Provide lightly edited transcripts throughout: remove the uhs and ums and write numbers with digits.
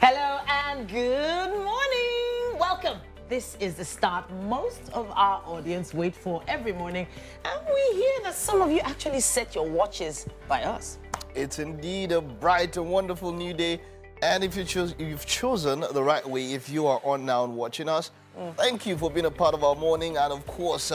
Hello and good morning. Welcome. This is the start most of our audience wait for every morning. And we hear that some of you actually set your watches by us. It's indeed a bright and wonderful new day. And if you've chosen the right way, if you are on now and watching us, thank you for being a part of our morning. And of course,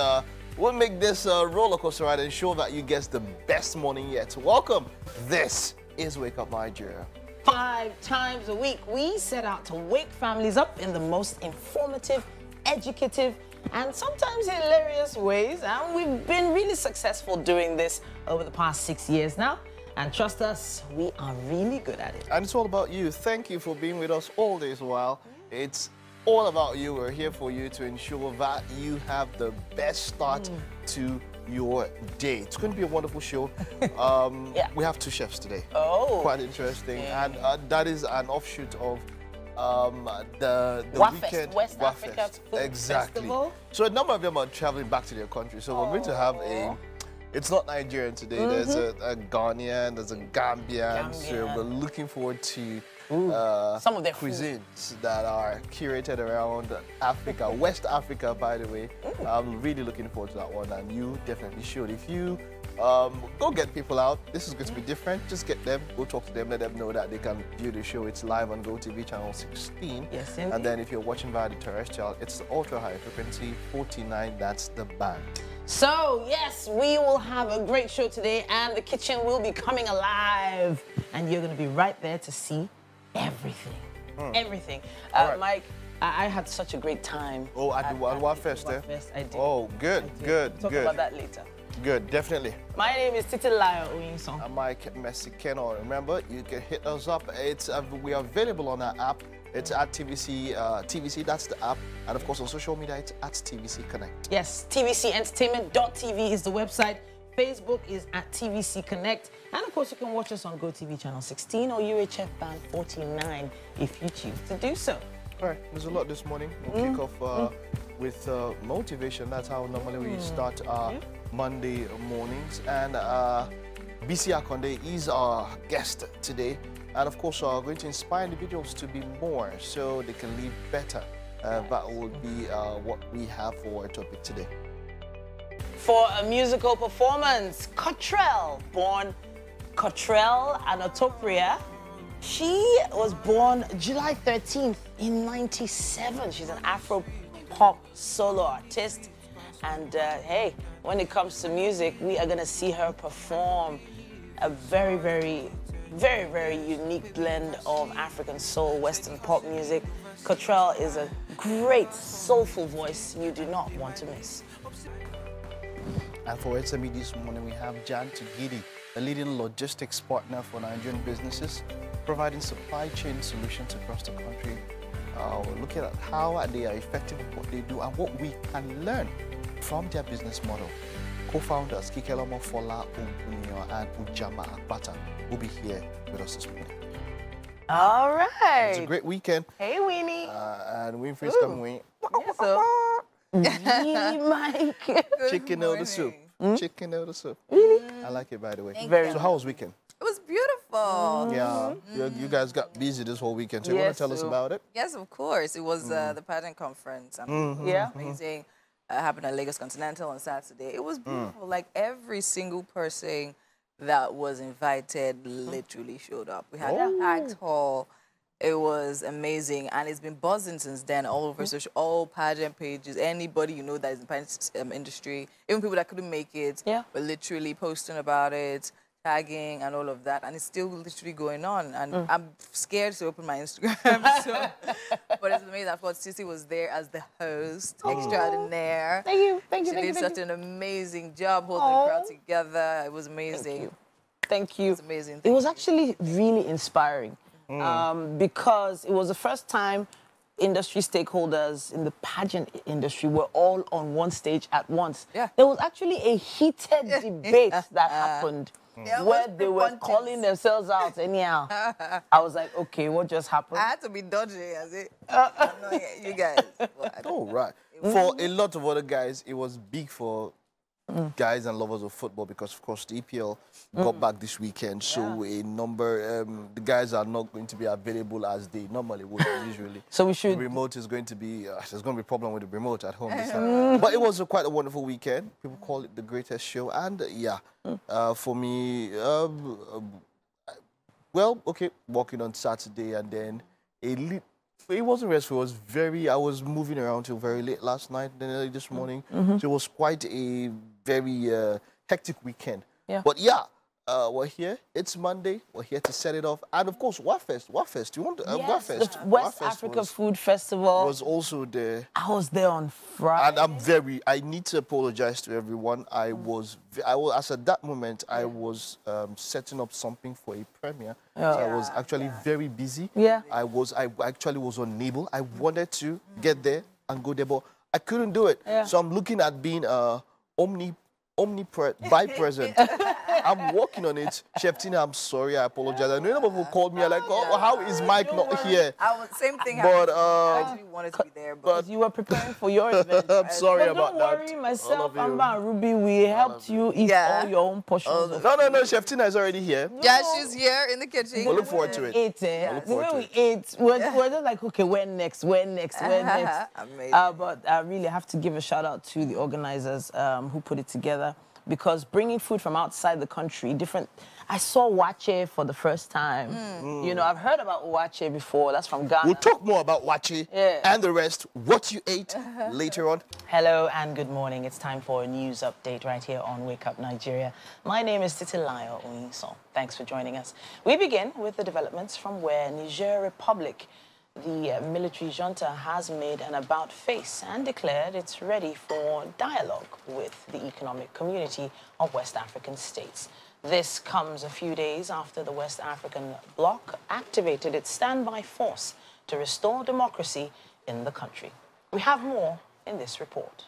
we'll make this a roller coaster ride and ensure that you get the best morning yet. Welcome. This is Wake Up Nigeria. 5 times a week, we set out to wake families up in the most informative, educative, and sometimes hilarious ways. And we've been really successful doing this over the past 6 years now. And trust us, we are really good at it. And it's all about you. Thank you for being with us all this while. It's all about you. We're here for you to ensure that you have the best start to your day. It's going to be a wonderful show. We have 2 chefs today. Oh. Quite interesting. And that is an offshoot of the weekend West Africa Food exactly. Festival. So a number of them are traveling back to their country. So we're going to have it's not Nigerian today. There's a Ghanaian, there's a Gambian. So we're looking forward to some of their cuisines that are curated around Africa, West Africa, by the way. I'm really looking forward to that one, and you definitely should. If you go get people out, this is going to be different. Just get them, go talk to them, let them know that they can view the show. It's live on GOTV channel 16. Yes, indeed. And then if you're watching via the terrestrial, it's the ultra high frequency 49. That's the band. So, yes, we will have a great show today, and the kitchen will be coming alive. And you're going to be right there to see everything. Everything. Right. Mike, I had such a great time. Oh, at the Wafest, eh? I did. Oh, good, good, Talk good. about that later. Good, definitely. My name is Titilayo Oyinson. I'm Mike Messikeno. Remember, you can hit us up. We are available on our app. It's at TVC, that's the app. And of course, on social media, it's at TVC Connect. Yes, tvcentertainment.tv is the website. Facebook is at TVC Connect. And of course, you can watch us on GoTV channel 16 or UHF band 49 if you choose to do so. All right, there's a lot this morning. We'll kick off with motivation. That's how normally we start our Monday mornings. And BC Akonde is our guest today. And of course, we're going to inspire individuals to be more so they can live better. That will be what we have for our topic today. For a musical performance, Cottrell, born Cottrell Anatopria. She was born July 13th in '97. She's an Afro-pop solo artist. And hey, when it comes to music, we are going to see her perform a very, very unique blend of African soul, Western pop music. Cottrell is a great, soulful voice you do not want to miss. And for SME this morning, we have Jan Tugidi, a leading logistics partner for Nigerian businesses, providing supply chain solutions across the country. We're looking at how they are effective at what they do and what we can learn from their business model. Co-founders Kikelomo Fola Ogunyo and Ujama Akbata will be here with us this morning. All right. It's a great weekend. Hey, Weenie. And Winfrey's coming. Yes, so. Really, Mike? Chicken noodle soup. Chicken noodle soup. Really? I like it, by the way. Very. So how was weekend? It was beautiful. Yeah, you guys got busy this whole weekend. So you want to tell us about it? Yes, of course. It was the pageant conference. Yeah. Amazing. Happened at Lagos Continental on Saturday. It was beautiful. Like every single person that was invited literally showed up. We had a packed hall. It was amazing, and it's been buzzing since then all over all pageant pages. Anybody you know that is in the pageant industry, even people that couldn't make it, were literally posting about it, tagging and all of that, and it's still literally going on. And I'm scared to open my Instagram, but it's amazing. Of course, Sissy was there as the host extraordinaire. Thank you, thank you, She did such an amazing job holding the crowd together. It was amazing. Thank you. It was amazing. It was actually really inspiring because it was the first time industry stakeholders in the pageant industry were all on one stage at once. Yeah. There was actually a heated debate that happened where they were calling themselves out anyhow. I was like, okay, what just happened? I had to be dodgy, as it. You guys. Oh, right. For a lot of other guys, it was big for guys and lovers of football, because of course the EPL got back this weekend, so a number, the guys are not going to be available as they normally would usually. So we should. The remote is going to be, there's going to be a problem with the remote at home this time. But it was quite a wonderful weekend. People call it the greatest show, and for me, well, okay, working on Saturday, and then it wasn't restful. It was I was moving around till very late last night, then early this morning. So it was quite a very hectic weekend. But we're here. It's Monday. We're here to set it off. And of course, Wafest. You want Wafest? The West Africa Food Festival was also there. I was there on Friday. And I need to apologize to everyone. As at that moment, I was setting up something for a premiere. So I was actually very busy. I actually was unable. I wanted to get there and go there, but I couldn't do it. So I'm looking at being bipresent. I'm working on it. Chef Tina, I'm sorry, I apologize. I know a lot of people called me like, oh, how is Mike not here? Same thing happened. I actually wanted to be there, but you were preparing for your event. I'm sorry about that. Don't worry, myself, Amber and Ruby, we helped you eat all your own portions. No, Chef Tina is already here. Yeah, she's here in the kitchen. We'll look forward to it. The way we ate, we're just like, okay, when next? Amazing. But I really have to give a shout out to the organizers who put it together. Because bringing food from outside the country, I saw wache for the first time. You know, I've heard about wache before. That's from Ghana. We'll talk more about wache and the rest, what you ate later on. Hello and good morning. It's time for a news update right here on Wake Up Nigeria. My name is Titilayo Oyinso. Thanks for joining us. We begin with the developments from where Niger Republic, the military junta, has made an about-face and declared it's ready for dialogue with the economic community of West African states. This comes a few days after the West African bloc activated its standby force to restore democracy in the country. We have more in this report.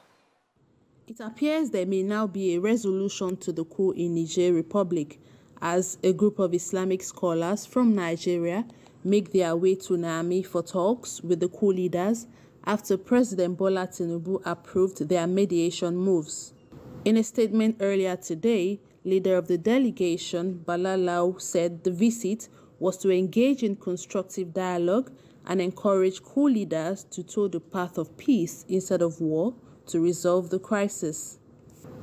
It appears there may now be a resolution to the coup in Niger Republic as a group of Islamic scholars from Nigeria make their way to Niamey for talks with the coup leaders after President Bola Tinubu approved their mediation moves. In a statement earlier today, leader of the delegation, Bala Lau, said the visit was to engage in constructive dialogue and encourage coup leaders to toe the path of peace instead of war to resolve the crisis.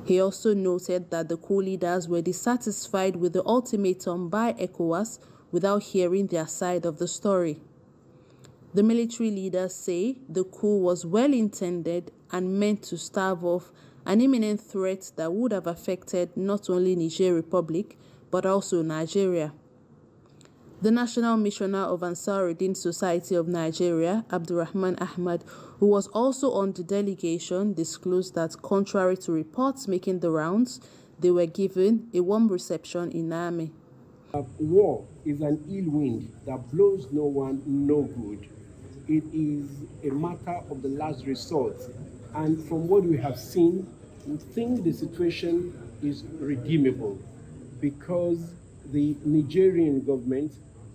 He also noted that the coup leaders were dissatisfied with the ultimatum by ECOWAS without hearing their side of the story. The military leaders say the coup was well-intended and meant to stave off an imminent threat that would have affected not only Niger Republic, but also Nigeria. The National Missioner of Ansaruddin Society of Nigeria, Abdurrahman Ahmad, who was also on the delegation, disclosed that contrary to reports making the rounds, they were given a warm reception in Niamey. War is an ill wind that blows no one no good. It is a matter of the last resort. And from what we have seen, we think the situation is redeemable because the Nigerian government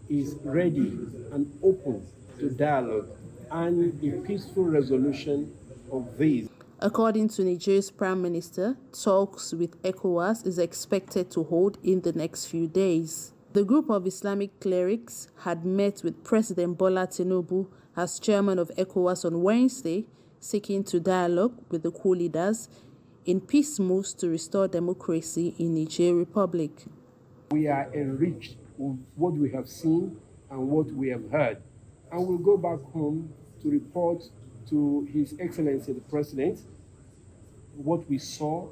is ready and open to dialogue and a peaceful resolution of these. According to Nigeria's Prime Minister, talks with ECOWAS is expected to hold in the next few days. The group of Islamic clerics had met with President Bola Tinubu as chairman of ECOWAS on Wednesday, seeking to dialogue with the coup leaders in peace moves to restore democracy in Niger Republic. We are enriched with what we have seen and what we have heard, and we'll go back home to report to His Excellency the President what we saw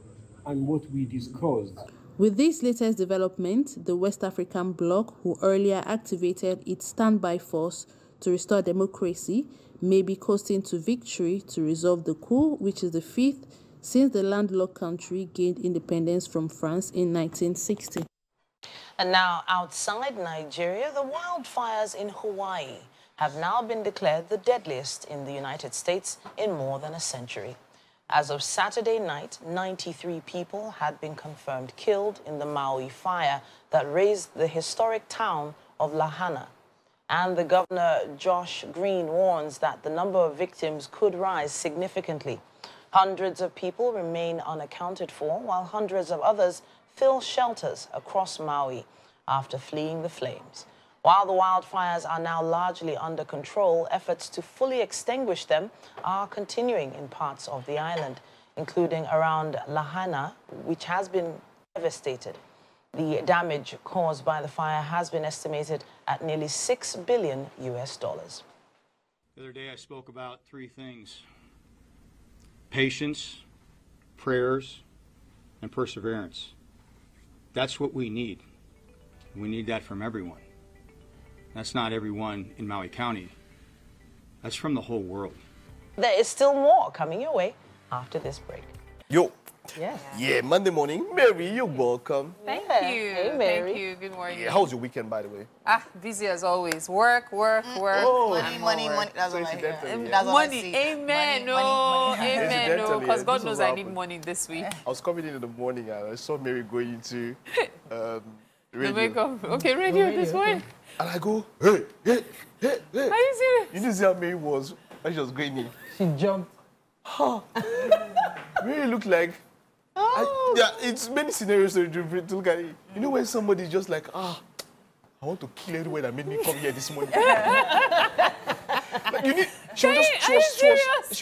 and what we discussed. With this latest development, the West African bloc, who earlier activated its standby force to restore democracy, may be coasting to victory to resolve the coup, which is the fifth since the landlocked country gained independence from France in 1960. And now, outside Nigeria, the wildfires in Hawaii have now been declared the deadliest in the United States in more than a century. As of Saturday night, 93 people had been confirmed killed in the Maui fire that razed the historic town of Lahaina. And the governor, Josh Green, warns that the number of victims could rise significantly. Hundreds of people remain unaccounted for, while hundreds of others fill shelters across Maui after fleeing the flames. While the wildfires are now largely under control, efforts to fully extinguish them are continuing in parts of the island, including around Lahaina, which has been devastated. The damage caused by the fire has been estimated at nearly $6 billion. The other day I spoke about three things: patience, prayers, and perseverance. That's what we need. We need that from everyone. That's not everyone in Maui County. That's from the whole world. There is still more coming your way after this break. Yo. Yes. Yeah, Monday morning. Mary, you're welcome. Thank you. Hey, Mary. Thank you. Good morning. Yeah, how was your weekend, by the way? Busy as always. Work. Oh. Money. That's what I hear. That's money. Amen. No. Amen. No. Because God knows I need money this week. I was coming in the morning and I saw Mary going into radio. The makeup. Okay, radio this morning. And I go, hey. Are you serious? You didn't see how Mary was when she was going in. She jumped. Mary looked like... yeah, it's many scenarios to look at it. You know when somebody's just like, I want to kill everyone that made me come here this morning. Like, she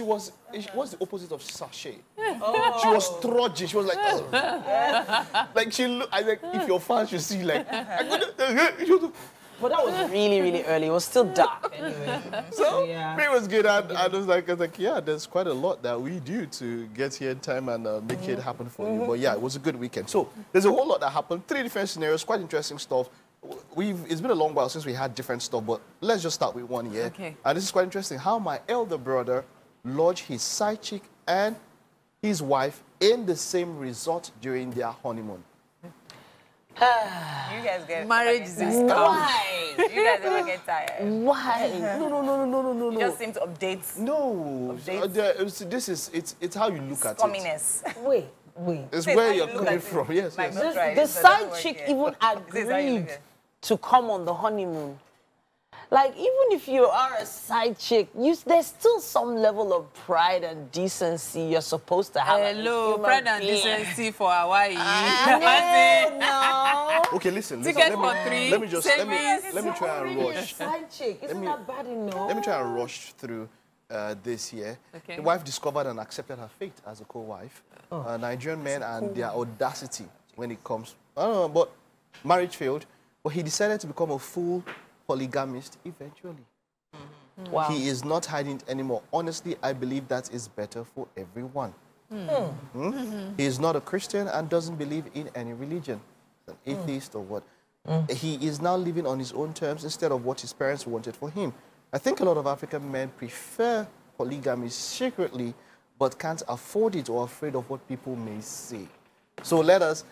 was the opposite of sachet. She was trudging. She was like, like she looked. I like, if your fans should see, like, But that was really, really early. It was still dark anyway. So yeah. It was good. I was like, yeah, there's quite a lot that we do to get here in time and make it happen for you. But yeah, it was a good weekend. So there's a whole lot that happened. 3 different scenarios, quite interesting stuff. It's been a long while since we had different stuff, but let's just start with one here. Okay. And this is quite interesting. How my elder brother lodged his side chick and his wife in the same resort during their honeymoon. You guys get marriage is a scam. Why? You guys ever get tired? Why? No. You just seem to update. No. It's how you look at it. Communist. Wait. It's where you're coming from. Yes. The side chick even agreed to come on the honeymoon. Like, even if you are a side chick, there's still some level of pride and decency you're supposed to have. Hello, pride and decency for Hawaii. No. Okay, listen. Ticket for 3. Let me try and rush. Side chick, isn't that bad enough? Let me try and rush through this year. Okay. The wife discovered and accepted her fate as a co-wife. Nigerian men and their audacity when it comes. I don't know, but marriage failed. But he decided to become a full polygamist eventually. Wow. He is not hiding it anymore. Honestly, I believe that is better for everyone. He is not a Christian and doesn't believe in any religion. An atheist or what. He is now living on his own terms instead of what his parents wanted for him. I think a lot of African men prefer polygamy secretly, but can't afford it or are afraid of what people may say. So let us,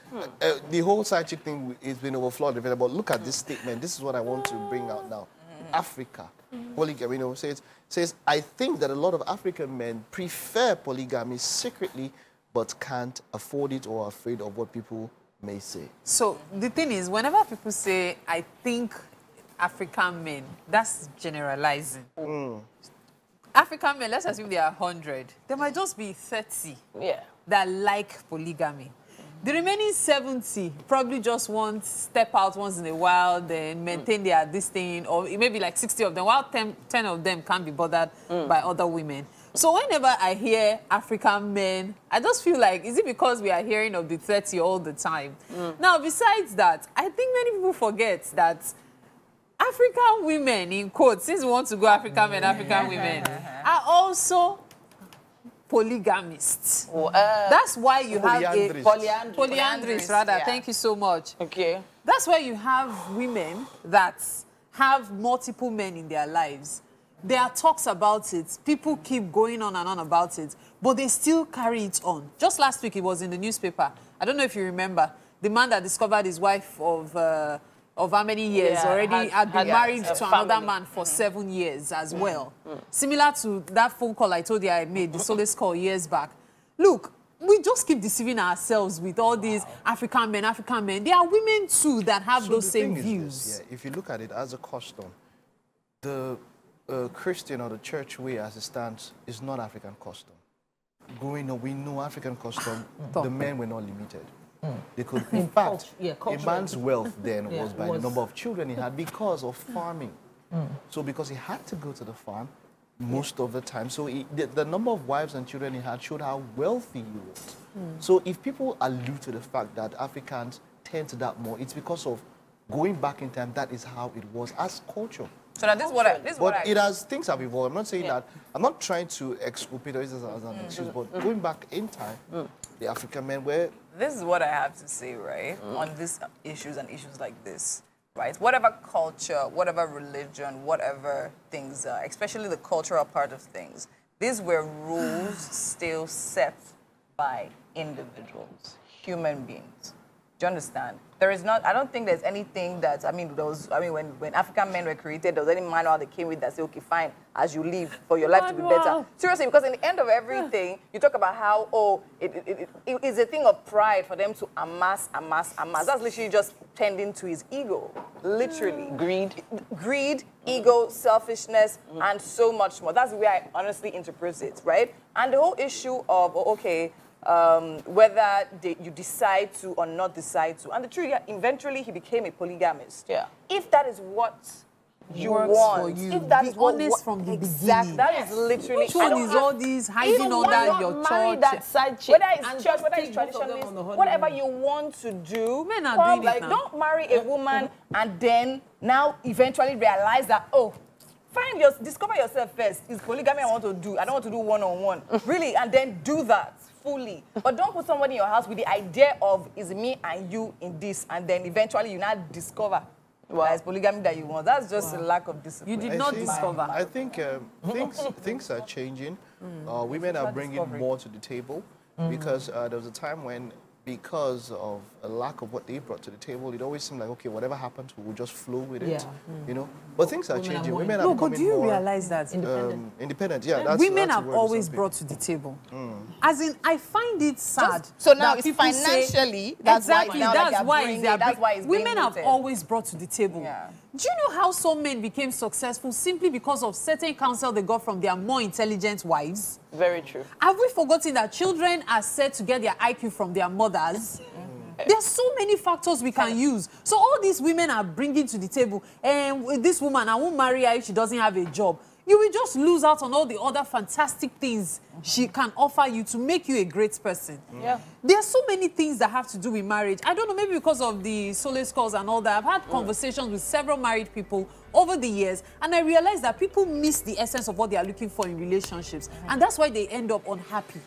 the whole side chick thing has been overflowed, but look at this statement. This is what I want to bring out now. Africa, polygamy, says, I think that a lot of African men prefer polygamy secretly, but can't afford it or are afraid of what people may say. So the thing is, whenever people say, I think African men, that's generalizing. African men, let's assume there are 100. There might just be 30 that like polygamy. The remaining 70 probably just want step out once in a while, then maintain their this thing, or it may be like 60 of them, while 10 of them can't be bothered by other women. So whenever I hear African men, I just feel like, is it because we are hearing of the 30 all the time? Now, besides that, I think many people forget that African women, in quotes, since we want to go African men, African women, are also polygamists. That's why you have a polyandrist, rather. Yeah. Thank you so much. Okay. That's why you have women that have multiple men in their lives. There are talks about it. People keep going on and on about it, but they still carry it on. Just last week, it was in the newspaper. I don't know if you remember. The man that discovered his wife of how many years already had been married to another man for 7 years as well. Similar to that phone call I told you I made, the solace call years back. Look, we just keep deceiving ourselves with all these African men. There are women too that have those same views. If you look at it as a custom, the Christian or the church way as it stands is not African custom. growing up, we know African custom, the men were not limited. They could, in fact, a man's wealth then was by the number of children he had because of farming. So because he had to go to the farm most of the time, so the number of wives and children he had showed how wealthy he was. So if people allude to the fact that Africans tend to that more, it's because of going back in time, that is how it was as culture. So now this is what I... it has, things have evolved. I'm not saying that, I'm not trying to exculpate this as an excuse, but going back in time, the African men were... This is what I have to say, right, on these issues and issues like this, right? Whatever culture, whatever religion, whatever things are, especially the cultural part of things, these were rules still set by individuals, human beings. Do you understand? There is not, I don't think there's anything that, when African men were created, there was any manual that came with that said, okay, fine, as you live for your life to be better. Seriously, because in the end of everything, you talk about how, oh, it is a thing of pride for them to amass. That's literally just tending to his ego, literally. Greed, ego, selfishness, and so much more. That's the way I honestly interpret it, right? And the whole issue of, okay, whether you decide to or not decide to. And the truth, eventually he became a polygamist. Yeah. If that is what you want, if that is what from the beginning. That is literally... Which one is all these hiding under your church? That side chick, whether it's church, whether it's traditionalist, whatever you want to do. Men are doing it now. Don't marry a woman and then now eventually realize that, oh, discover yourself first. Is polygamy I want to do? I don't want to do one-on-one. Really, and then do that fully. But don't put somebody in your house with the idea of is me and you in this, and then eventually you now discover that it's polygamy that you want. That's just a lack of discipline. You did not discover. I think things are changing. Women are bringing more to the table because there was a time when, because of a lack of what they brought to the table, it always seemed like, okay, whatever happens, we'll just flow with it, you know. But things are changing. Women are becoming more... No, but do you realize that? Independent, yeah. That's, women have always brought to the table. As in, I find it sad. So now it's financially, that's why women have always brought to the table. Yeah. Do you know how some men became successful simply because of certain counsel they got from their more intelligent wives? Very true. Have we forgotten that children are said to get their IQ from their mothers? There are so many factors we can use. So all these women are bringing to the table, and with this woman, I won't marry her if she doesn't have a job. You will just lose out on all the other fantastic things she can offer you to make you a great person. Yeah. There are so many things that have to do with marriage. I don't know, maybe because of the solace calls and all that. I've had conversations with several married people over the years, and I realized that people miss the essence of what they are looking for in relationships. And that's why they end up unhappy.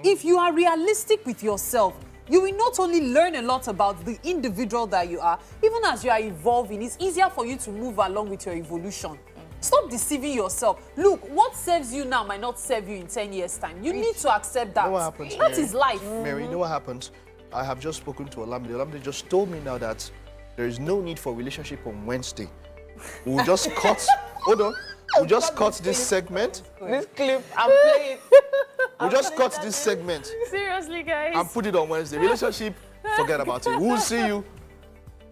If you are realistic with yourself, you will not only learn a lot about the individual that you are, even as you are evolving, it's easier for you to move along with your evolution. Stop deceiving yourself. Look, what serves you now might not serve you in 10 years' time. You need to accept that. You know what happens, that is life. Mary, you know what happens? I have just spoken to Olamide. Olamide just told me now that there is no need for relationship on Wednesday. We'll just cut... Hold on. We'll just cut this segment. This clip, I'm playing. We'll just cut this segment. Seriously, guys. And put it on Wednesday. Relationship, forget about it. We'll see you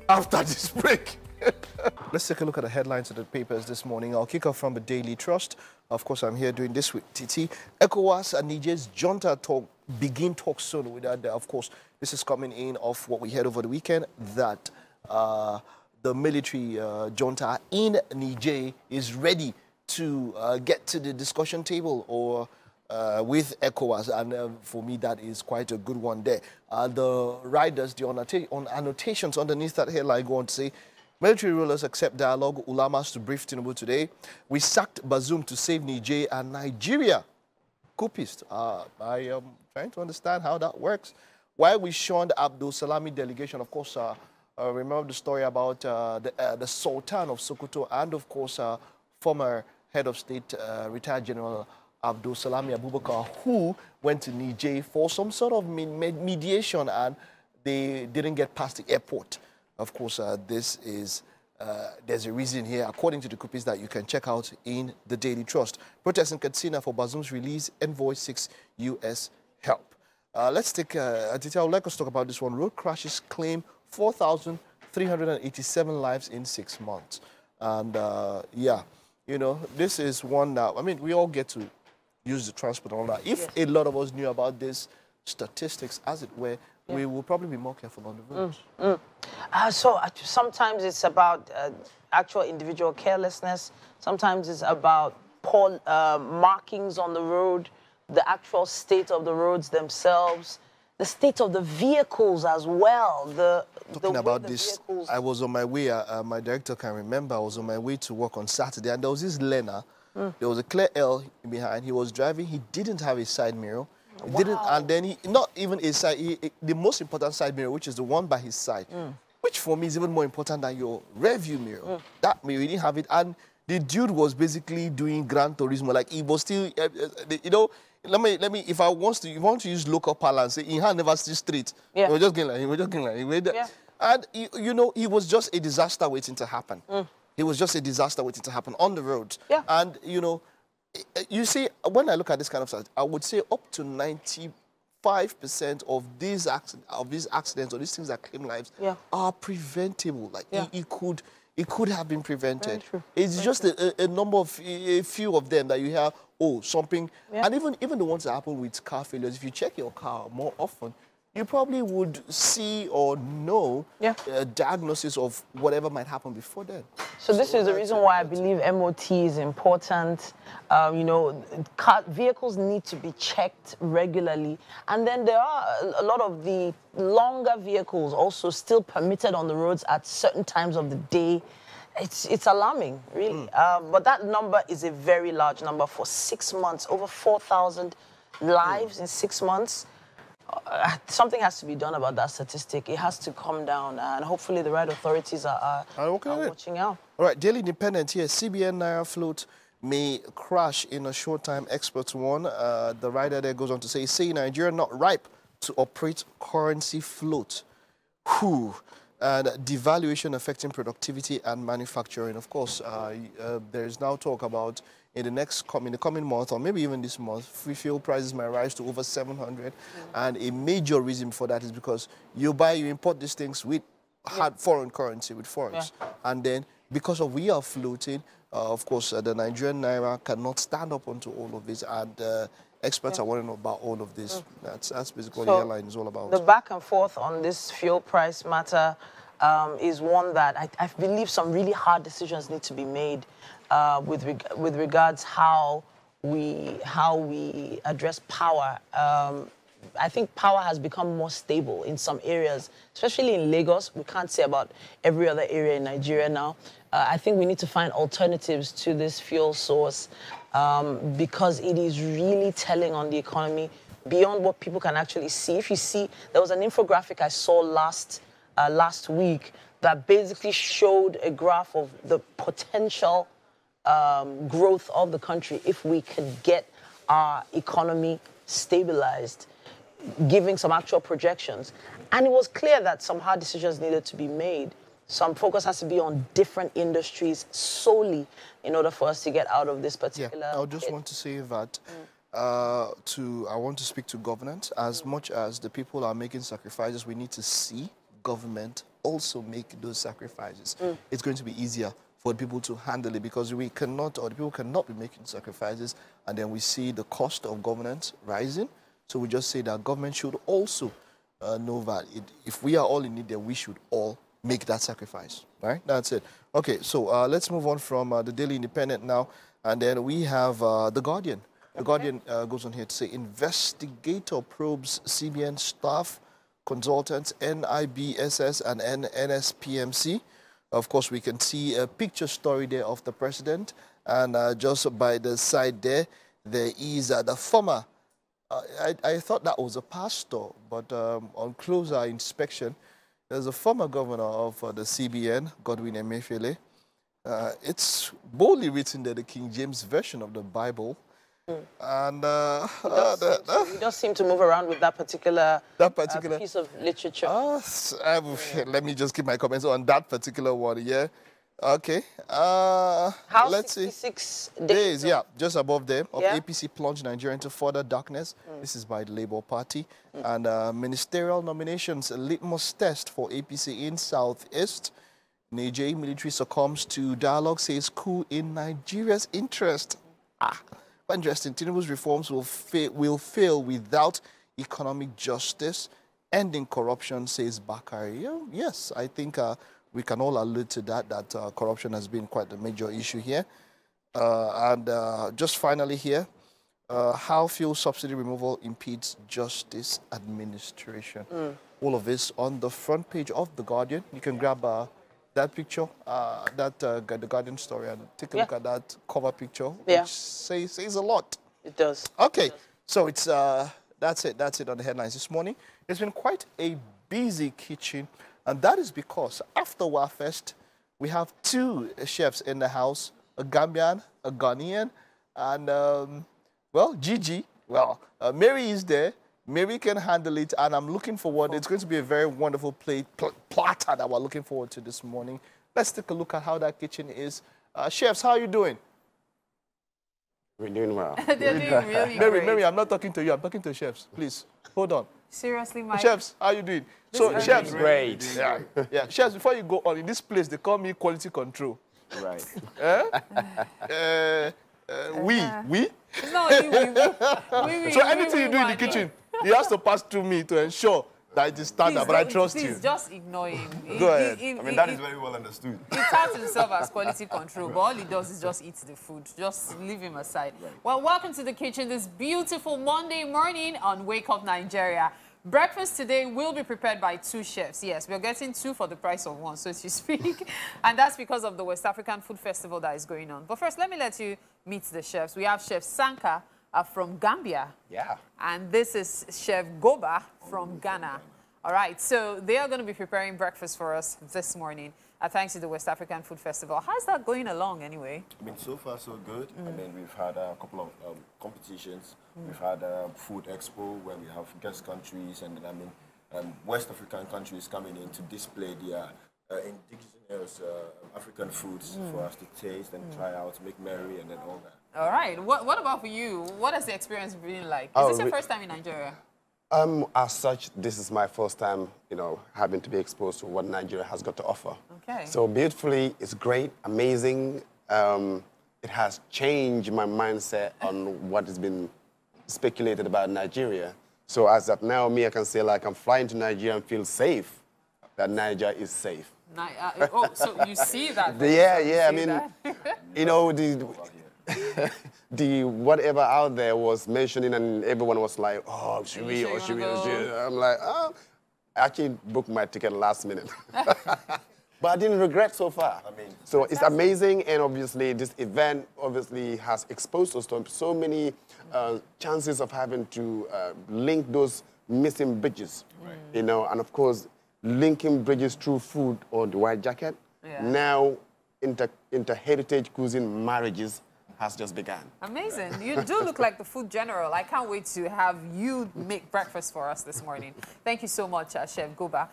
after this break. Let's take a look at the headlines of the papers this morning. I'll kick off from the Daily Trust. Of course, I'm here doing this with Titi. ECOWAS and Niger's junta begin talks soon. With that, of course, this is coming in off what we heard over the weekend, that the military junta in Niger is ready to get to the discussion table or with ECOWAS, and for me that is quite a good one there. The riders, the annotations underneath that headline go on to say, military rulers accept dialogue, ulamas to brief Tinubu today. We sacked Bazoum to save Niger and Nigeria. Coupist. I am trying to understand how that works. Why we shunned Abdul Salami delegation, of course, remember the story about the Sultan of Sokoto and, of course, former head of state, retired General Abdul Salami Abubakar, who went to Niger for some sort of mediation, and they didn't get past the airport. Of course, there's a reason here, according to the copies that you can check out in the Daily Trust. Protests in Katsina for Bazoum's release, envoy 6 U.S. help. Let's take a detail. Let us talk about this one. Road crashes claim 4,387 lives in 6 months. And yeah, you know, this is one now. I mean, we all get to use the transport and all that. If a lot of us knew about this statistics, as it were, we will probably be more careful on the roads. Sometimes it's about actual individual carelessness. Sometimes it's about poor markings on the road, the actual state of the roads themselves, the state of the vehicles as well. Talking about this, I was on my way, my director can remember, I was on my way to work on Saturday, and there was this learner. There was a clear L behind. He was driving. He didn't have a side mirror. He didn't, and then he, not even a side, the most important side mirror, which is the one by his side, which for me is even more important than your rear view mirror. That mirror, he didn't have it. And the dude was basically doing Gran Turismo, like he was still, you know, let me, if I want to use local parlance, he had never seen street. He was just getting like, and you know, he was just a disaster waiting to happen. It was just a disaster waiting to happen on the roads. And, you know, you see, when I look at this kind of stuff, I would say up to 95% of these accidents or these things that claim lives are preventable. Like, it could have been prevented. It's just a number of, a few of them that you have, oh, something. And even the ones that happen with car failures, if you check your car more often, you probably would see or know a diagnosis of whatever might happen before then. So this is the reason why I believe MOT is important. You know, vehicles need to be checked regularly. And then there are a lot of the longer vehicles also still permitted on the roads at certain times of the day. It's alarming, really. But that number is a very large number for 6 months. Over 4,000 lives in 6 months. Something has to be done about that statistic. It has to come down, and hopefully the right authorities are watching out. All right, Daily Independent here. CBN Naira float may crash in a short time, experts warn. The writer there goes on to say Nigeria not ripe to operate currency float. Whew. And devaluation affecting productivity and manufacturing. Of course, there is now talk about in the coming month, or maybe even this month, fuel prices might rise to over 700. And a major reason for that is because you import these things with hard foreign currency, with foreigns. And then because we are floating, of course, the Nigerian Naira cannot stand up onto all of this. And experts are worrying about all of this. That's basically what the airline is all about. The back and forth on this fuel price matter is one that I believe some really hard decisions need to be made with regards how we address power. I think power has become more stable in some areas, especially in Lagos. We can't say about every other area in Nigeria now. I think we need to find alternatives to this fuel source because it is really telling on the economy beyond what people can actually see. If you see, there was an infographic I saw last week that basically showed a graph of the potential growth of the country if we could get our economy stabilized, giving some actual projections. And it was clear that some hard decisions needed to be made. Some focus has to be on different industries solely in order for us to get out of this particular... I just want to say that I want to speak to government. As much as the people are making sacrifices, we need to see government also make those sacrifices. It's going to be easier for people to handle it because we cannot, or the people cannot be making sacrifices, and then we see the cost of governance rising. So we just say that government should also know that if we are all in need, then we should all make that sacrifice, right? That's it. Okay, so let's move on from the Daily Independent now, and then we have The Guardian. The Guardian goes on here to say, investigator probes CBN staff, consultants, NIBSS and NSPMC. Of course, we can see a picture story there of the president, and just by the side there is the former, I thought that was a pastor, but on closer inspection, there's a former governor of the CBN, Godwin Emefiele. It's boldly written there, the King James Version of the Bible. And he does seem to move around with that particular piece of literature. Let me just keep my comments on that particular one, Okay. Let's 66 see. Days, just above them, of APC plunged Nigeria into further darkness. This is by the Labour Party. And ministerial nominations, a litmus test for APC in Southeast. Niger military succumbs to dialogue, says coup in Nigeria's interest. interesting. Tinubu's reforms will fail without economic justice, ending corruption, says Bakari. Yeah, yes, I think we can all allude to that corruption has been quite a major issue here. Just finally here, how fuel subsidy removal impedes justice administration. All of this on the front page of The Guardian. You can grab that picture, the Guardian story, and take a look at that cover picture, which says a lot. It does. Okay, it does. so it's that's it on the headlines this morning. It's been quite a busy kitchen, and that is because after Wafest, we have two chefs in the house, a Gambian, a Ghanaian, and well, Gigi. Well, Mary is there. Mary can handle it, and I'm looking forward. It's going to be a very wonderful platter that we're looking forward to this morning. Let's take a look at how that kitchen is. Chefs, how are you doing? We're doing well. They're doing really great. Mary, I'm not talking to you. I'm talking to chefs. Please, hold on. Seriously, Mike? Chefs, how are you doing? So, chefs, great. Yeah, chefs, before you go on, in this place, they call me quality control. Right. We? No, So anything you do in the kitchen, he has to pass through me to ensure that it is standard, but I trust you. Please, just ignore him. Go ahead. I mean, that is very well understood. He touts himself as quality control, but all he does is just eat the food. Just leave him aside. Right. Well, welcome to the kitchen this beautiful Monday morning on Wake Up Nigeria. Breakfast today will be prepared by two chefs. Yes, we're getting two for the price of one, so to speak. And that's because of the West African Food Festival that is going on. But first, let me let you meet the chefs. We have Chef Sanka from Gambia. Yeah. And this is Chef Goba from Ghana. All right, so they are going to be preparing breakfast for us this morning. Thanks to the West African Food Festival. How's that going along anyway? I mean, so far so good. I mean, we've had a couple of competitions. We've had a food expo where we have guest countries, and I mean, West African countries coming in to display their indigenous African foods for us to taste and try out, make merry, and then all that. All right. What about for you? What has the experience been like? Is this your first time in Nigeria? As such, this is my first time, you know, having to be exposed to what Nigeria has got to offer. Okay. So beautifully, it's great, amazing. It has changed my mindset on what has been speculated about Nigeria. So as of now, I can say like I'm flying to Nigeria and feel safe, that Nigeria is safe. Oh, so you see that? Yeah, I mean, you know, the whatever out there was mentioning, and everyone was like, oh, should we? I'm like, oh, I actually booked my ticket last minute. But I didn't regret so far. I mean, so it's amazing, and obviously this event obviously has exposed us to so many chances of having to link those missing bridges, you know, and of course, linking bridges through food or the white jacket. Yeah. Now, inter-heritage cuisine marriages has just begun. Amazing. You do look like the food general. I can't wait to have you make breakfast for us this morning. Thank you so much, Chef Goba.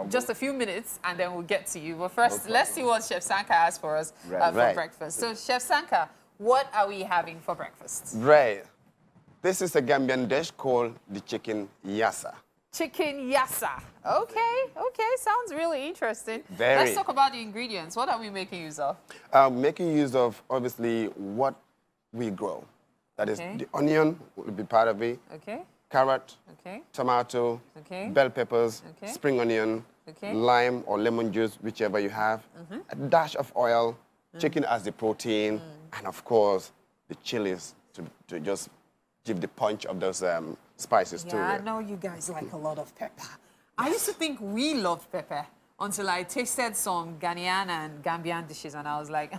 Just a few minutes, and then we'll get to you. But first, let's see what Chef Sanka has for us for breakfast. So, Chef Sanka, what are we having for breakfast? Right. This is a Gambian dish called the chicken yassa. Chicken yassa. Okay, sounds really interesting. Very. Let's talk about the ingredients. What are we making use of? Making use of, obviously, what we grow. That is, the onion will be part of it. Okay. Carrot. Okay. Tomato. Okay. Bell peppers. Okay. Spring onion. Okay. Lime or lemon juice, whichever you have. A dash of oil. Chicken as the protein. And, of course, the chilies to just give the punch of those spices too. Yeah, I know you guys like a lot of pepper. I used to think we loved pepper until I tasted some Ghanaian and Gambian dishes, and I was like,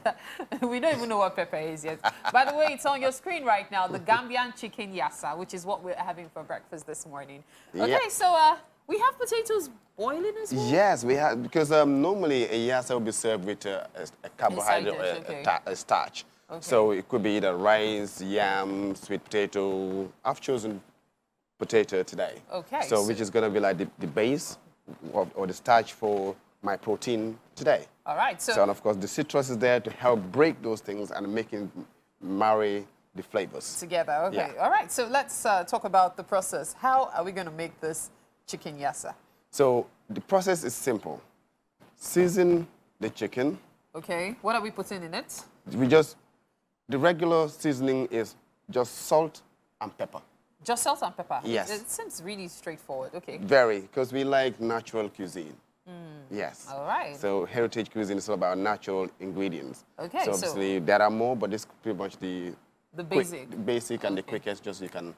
we don't even know what pepper is yet. By the way, it's on your screen right now, the Gambian chicken yassa, which is what we're having for breakfast this morning. Okay, so we have potatoes boiling as well? Yes, we have, because normally a yassa will be served with a carbohydrate or a starch. Okay. So it could be either rice, yam, sweet potato. I've chosen potato today. Okay. So which is going to be like the base or the starch for my protein today. All right. So and of course the citrus is there to help break those things and making marry the flavors together. Okay. Yeah. All right. So let's talk about the process. How are we going to make this chicken yassa? So the process is simple. Season the chicken. Okay. What are we putting in it? The regular seasoning is just salt and pepper. Just salt and pepper? Yes. It seems really straightforward. Okay. Very, because we like natural cuisine. Yes. All right. So heritage cuisine is all about natural ingredients. Okay, so obviously there are more, but this is pretty much the basic and the quickest, just you can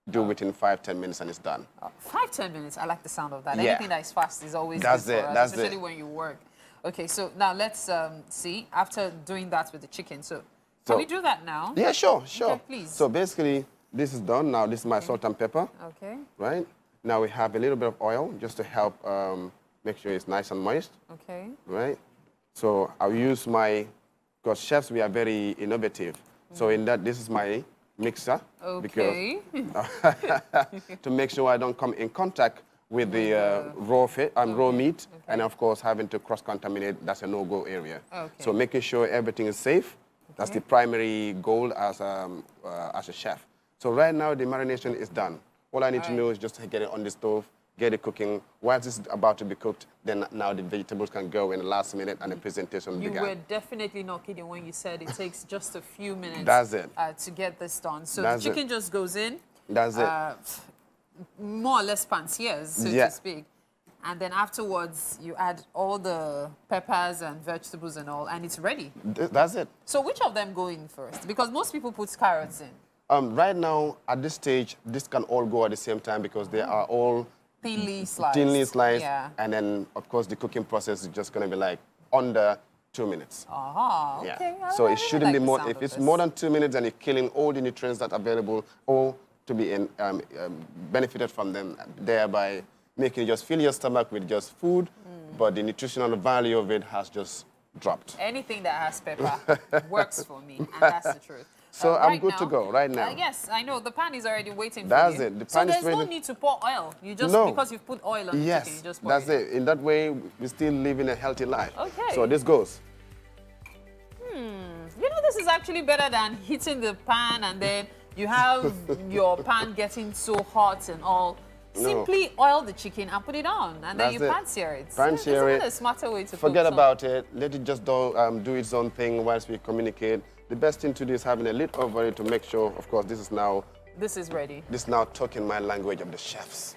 do within 5-10 minutes and it's done. 5-10 minutes. I like the sound of that. Yeah. Anything that is fast is always good for us, especially when you work. Okay, so now let's see. After doing that with the chicken, so can we do that now? Yeah, sure. Okay, please. So basically, this is done. Now this is my salt and pepper. Okay. Right? Now we have a little bit of oil just to help make sure it's nice and moist. Okay. Right? So I'll use because chefs, we are very innovative. So in that, this is my mixer. Okay. Because, to make sure I don't come in contact with the raw meat, and of course having to cross-contaminate, that's a no-go area. Okay. So making sure everything is safe, that's the primary goal as a chef. So right now the marination is done. All I need to know is just to get it on the stove, get it cooking. Once this is about to be cooked, then now the vegetables can go in the last minute and the presentation You began. were definitely not kidding when you said it takes just a few minutes That's it. To get this done. So That's the chicken just goes in. That's it. More or less pancieres, so to speak. And then afterwards, you add all the peppers and vegetables and all, and it's ready. That's it. So which of them go in first? Because most people put carrots in. Right now, at this stage, this can all go at the same time because they are all thinly sliced. Thinly sliced. Yeah. And then, of course, the cooking process is just going to be like under 2 minutes. Aha, okay. Yeah. So it shouldn't be more. If it's more than 2 minutes, then you're killing all the nutrients that are available or to be benefited from them, thereby making you just fill your stomach with just food, but the nutritional value of it has just dropped. Anything that has pepper works for me, and that's the truth. So I'm good to go right now. Yes, I know. The pan is already waiting for That's you. it. The pan so is there's ready. no need to pour oil. You just, because you've put oil on the chicken, you just pour that's it. In that way, we're still living a healthy life. Okay. So this goes. You know, this is actually better than heating the pan and then you have your pan getting so hot and all. Simply oil the chicken and put it on, and then you pan-sear it. Pan-sear it. Isn't it a smarter way to Forget about it. Let it just do its own thing whilst we communicate. The best thing to do is having a lid over it to make sure, of course, this is ready. This is now talking my language of the chefs.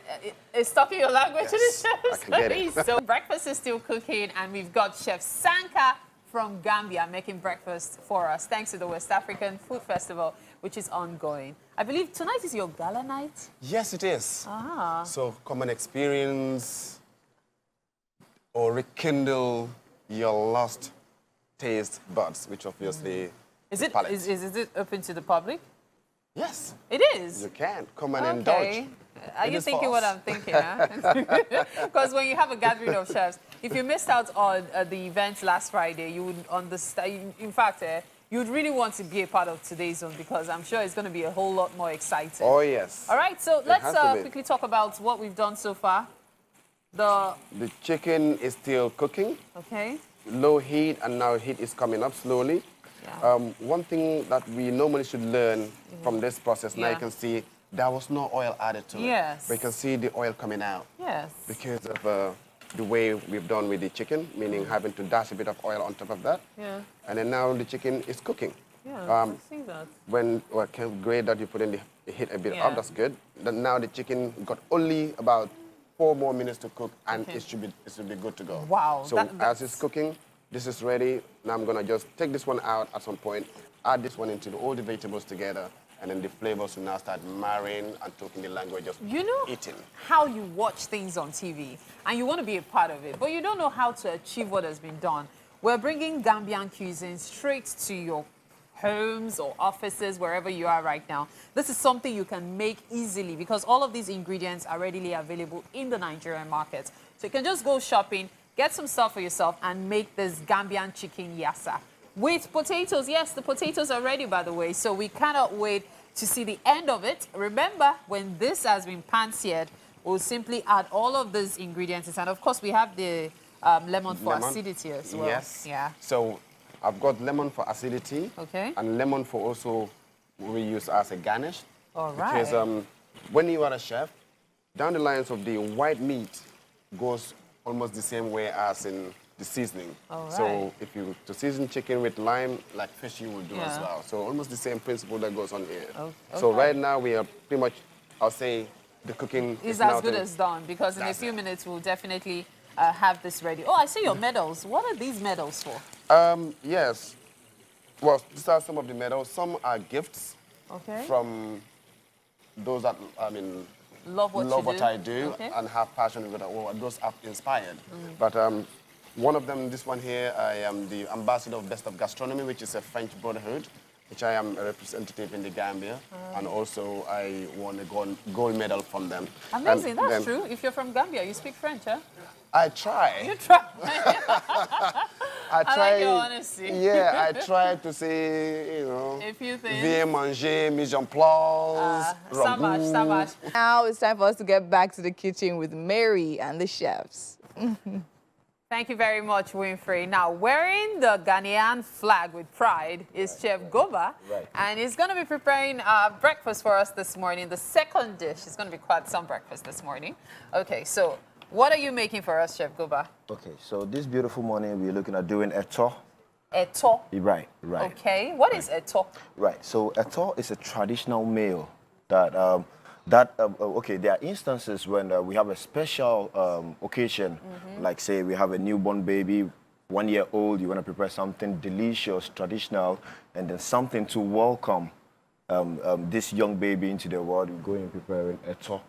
It's talking your language to the chefs. I can get it. So breakfast is still cooking, and we've got Chef Sanka from Gambia making breakfast for us, thanks to the West African Food Festival, which is ongoing. I believe tonight is your gala night? Yes, it is. Ah. So come and experience or rekindle your lost taste buds, which obviously is it open to the public? Yes. It is? You can. Come and indulge. Are you thinking what I'm thinking? Because when you have a gathering of chefs, if you missed out on the event last Friday, you would understand. In fact, you'd really want to be a part of today's one because I'm sure it's going to be a whole lot more exciting. Oh, yes. All right, so let's quickly talk about what we've done so far. The chicken is still cooking. Okay. Low heat, and now heat is coming up slowly. Yeah. One thing that we normally should learn from this process, now you can see there was no oil added to it. Yes. But you can see the oil coming out. Yes. Because of the way we've done with the chicken, meaning having to dash a bit of oil on top of that. Yeah. And then now the chicken is cooking. Yeah, I see that. Great that you put in the heat a bit up, that's good. Then now the chicken got only about 4 more minutes to cook, and it should be good to go. Wow. So as it's cooking, this is ready. Now I'm gonna just take this one out at some point, add this one into all the vegetables together, and then the flavors will now start marrying and talking the language of eating. How you watch things on TV, and you want to be a part of it, but you don't know how to achieve what has been done. We're bringing Gambian cuisine straight to your homes or offices, wherever you are right now. This is something you can make easily because all of these ingredients are readily available in the Nigerian market. So you can just go shopping, get some stuff for yourself, and make this Gambian chicken yassa. With potatoes, yes, the potatoes are ready, by the way, so we cannot wait to see the end of it. Remember, when this has been pan-seared, we'll simply add all of these ingredients. And of course, we have the lemon for acidity as well. Yes. Yeah. So I've got lemon for acidity. Okay. And lemon for also we use as a garnish. All right. Because when you are a chef, down the lines of the white meat goes almost the same way as in the seasoning. All So right. if you to season chicken with lime, like fish you will do as well. So almost the same principle that goes on here. Okay. So right now we are pretty much, I'll say, the cooking Is now as good as done, because in a few minutes we'll definitely have this ready. Oh, I see your medals. What are these medals for? Yes. Well, these are some of the medals. Some are gifts from those that, I mean, love what I do and have passion with it. Well, those have inspired. But one of them, this one here, I am the ambassador of Best of Gastronomy, which is a French brotherhood, which I am a representative in the Gambia. And also I won a gold medal from them. Amazing, that's true. If you're from Gambia, you speak French, huh? I try. You try. I try. I like your honesty. Yeah, I try to say, you know, a few things. Viens manger, mise en place, ragout. Ça marche. Now it's time for us to get back to the kitchen with Mary and the chefs. Thank you very much, Winfrey. Now, wearing the Ghanaian flag with pride is Chef Goba, and he's going to be preparing breakfast for us this morning. The second dish is going to be quite some breakfast this morning. Okay, so what are you making for us, Chef Goba? Okay, so this beautiful morning we're looking at doing eto. Eto? Right. Okay, what is eto? Right, so eto is a traditional meal that, okay, there are instances when we have a special occasion, like say we have a newborn baby, 1 year old, you want to prepare something delicious, traditional, and then something to welcome this young baby into the world, we go and prepare eto.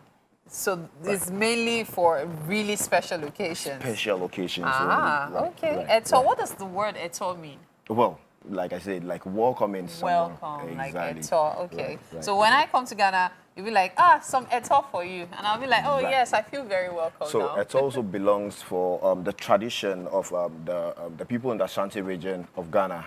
So it's mainly for really special occasions. Special occasions. Okay. Eto, what does the word eto mean? Well, like I said, like welcoming someone. Welcome, exactly. like eto. Okay. So when I come to Ghana, you'll be like, some eto for you. And I'll be like, oh, yes, I feel very welcome so now. it also belongs for the tradition of the people in the Ashanti region of Ghana.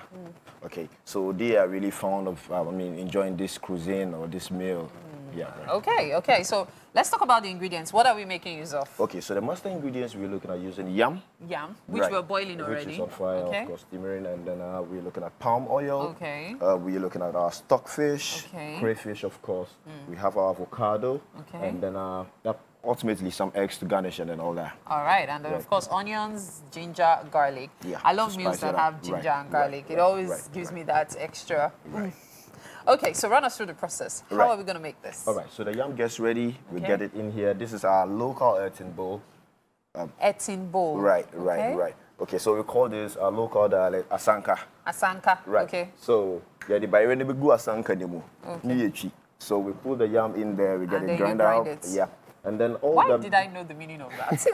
Okay, so they are really fond of, enjoying this cuisine or this meal. Yeah. Right. Okay. So let's talk about the ingredients. What are we making use of? Okay, so the master ingredients we're looking at using yam. Yam, which we're boiling already. Which is on fire, of course, simmering, and then we're looking at palm oil. Okay. We're looking at our stockfish, crayfish, of course. We have our avocado, and then ultimately some eggs to garnish and then all that. All right, and then of course onions, ginger, garlic. Yeah, I love meals that have ginger and garlic. It always gives me that extra. Okay, so run us through the process. How are we going to make this? All right, so the yam gets ready. We get it in here. This is our local earthen bowl. Earthen bowl. Right. Okay, so we call this our local dialect asanka. Asanka. Right. Okay. So yeah, the by when we go asanka nemu. So we put the yam in there. We get it grind out. Yeah. And then all Why did I know the meaning of that?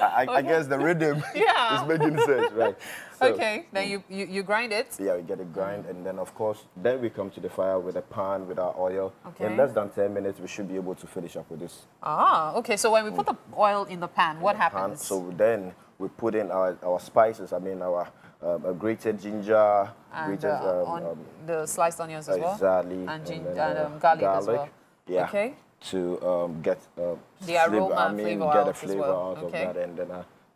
I guess the rhythm is making sense, right? So, okay, then you grind it? Yeah, we get it grind, and then of course, then we come to the fire with a pan with our oil. Okay. In less than 10 minutes, we should be able to finish up with this. Okay, so when we put the oil in the pan, what happens? So then we put in our spices, our grated ginger, and the sliced onions as well? Exactly. And garlic as well? Yeah. Okay. To get the aroma and flavor get out a flavor as well. out of that, and then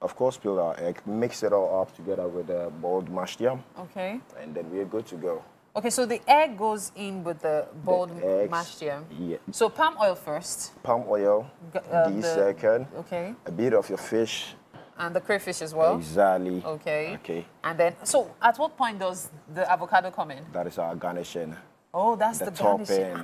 of course peel our egg, mix it all up together with the boiled mashed yam. Okay. And then we're good to go. Okay, so the egg goes in with the boiled mashed yam. Yeah. So palm oil first. Palm oil. Second. Okay. A bit of your fish. And the crayfish as well. Exactly. Okay. And then, so at what point does the avocado come in? That is our garnishing. Oh, that's the garnishing.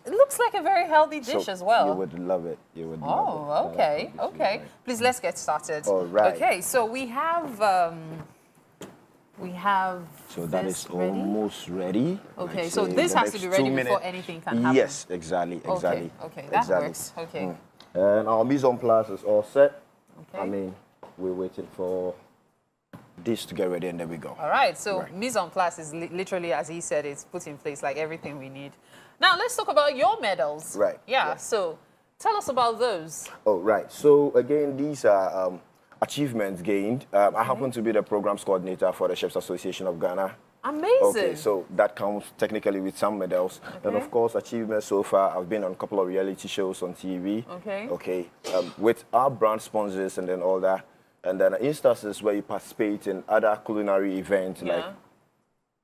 It looks like a very healthy dish as well. You would love it. You would love it. Oh, okay. Okay. Please, let's get started. All right. Okay, so we have so that is almost ready. Okay, so this has to be ready before anything can happen. Yes, exactly. Okay, that works. Okay. And our mise en place is all set. Okay. We're waiting for this to get ready, and there we go. All right, so mise en place is literally, as he said, it's put in place, like everything we need. Now, let's talk about your medals. Right. Yeah, so tell us about those. Oh, right. So, again, these are achievements gained. I happen to be the programs coordinator for the Chefs Association of Ghana. Amazing. Okay, so that comes technically with some medals. And, of course, achievements so far, I've been on a couple of reality shows on TV. Okay. With our brand sponsors and then all that. And then instances where you participate in other culinary events like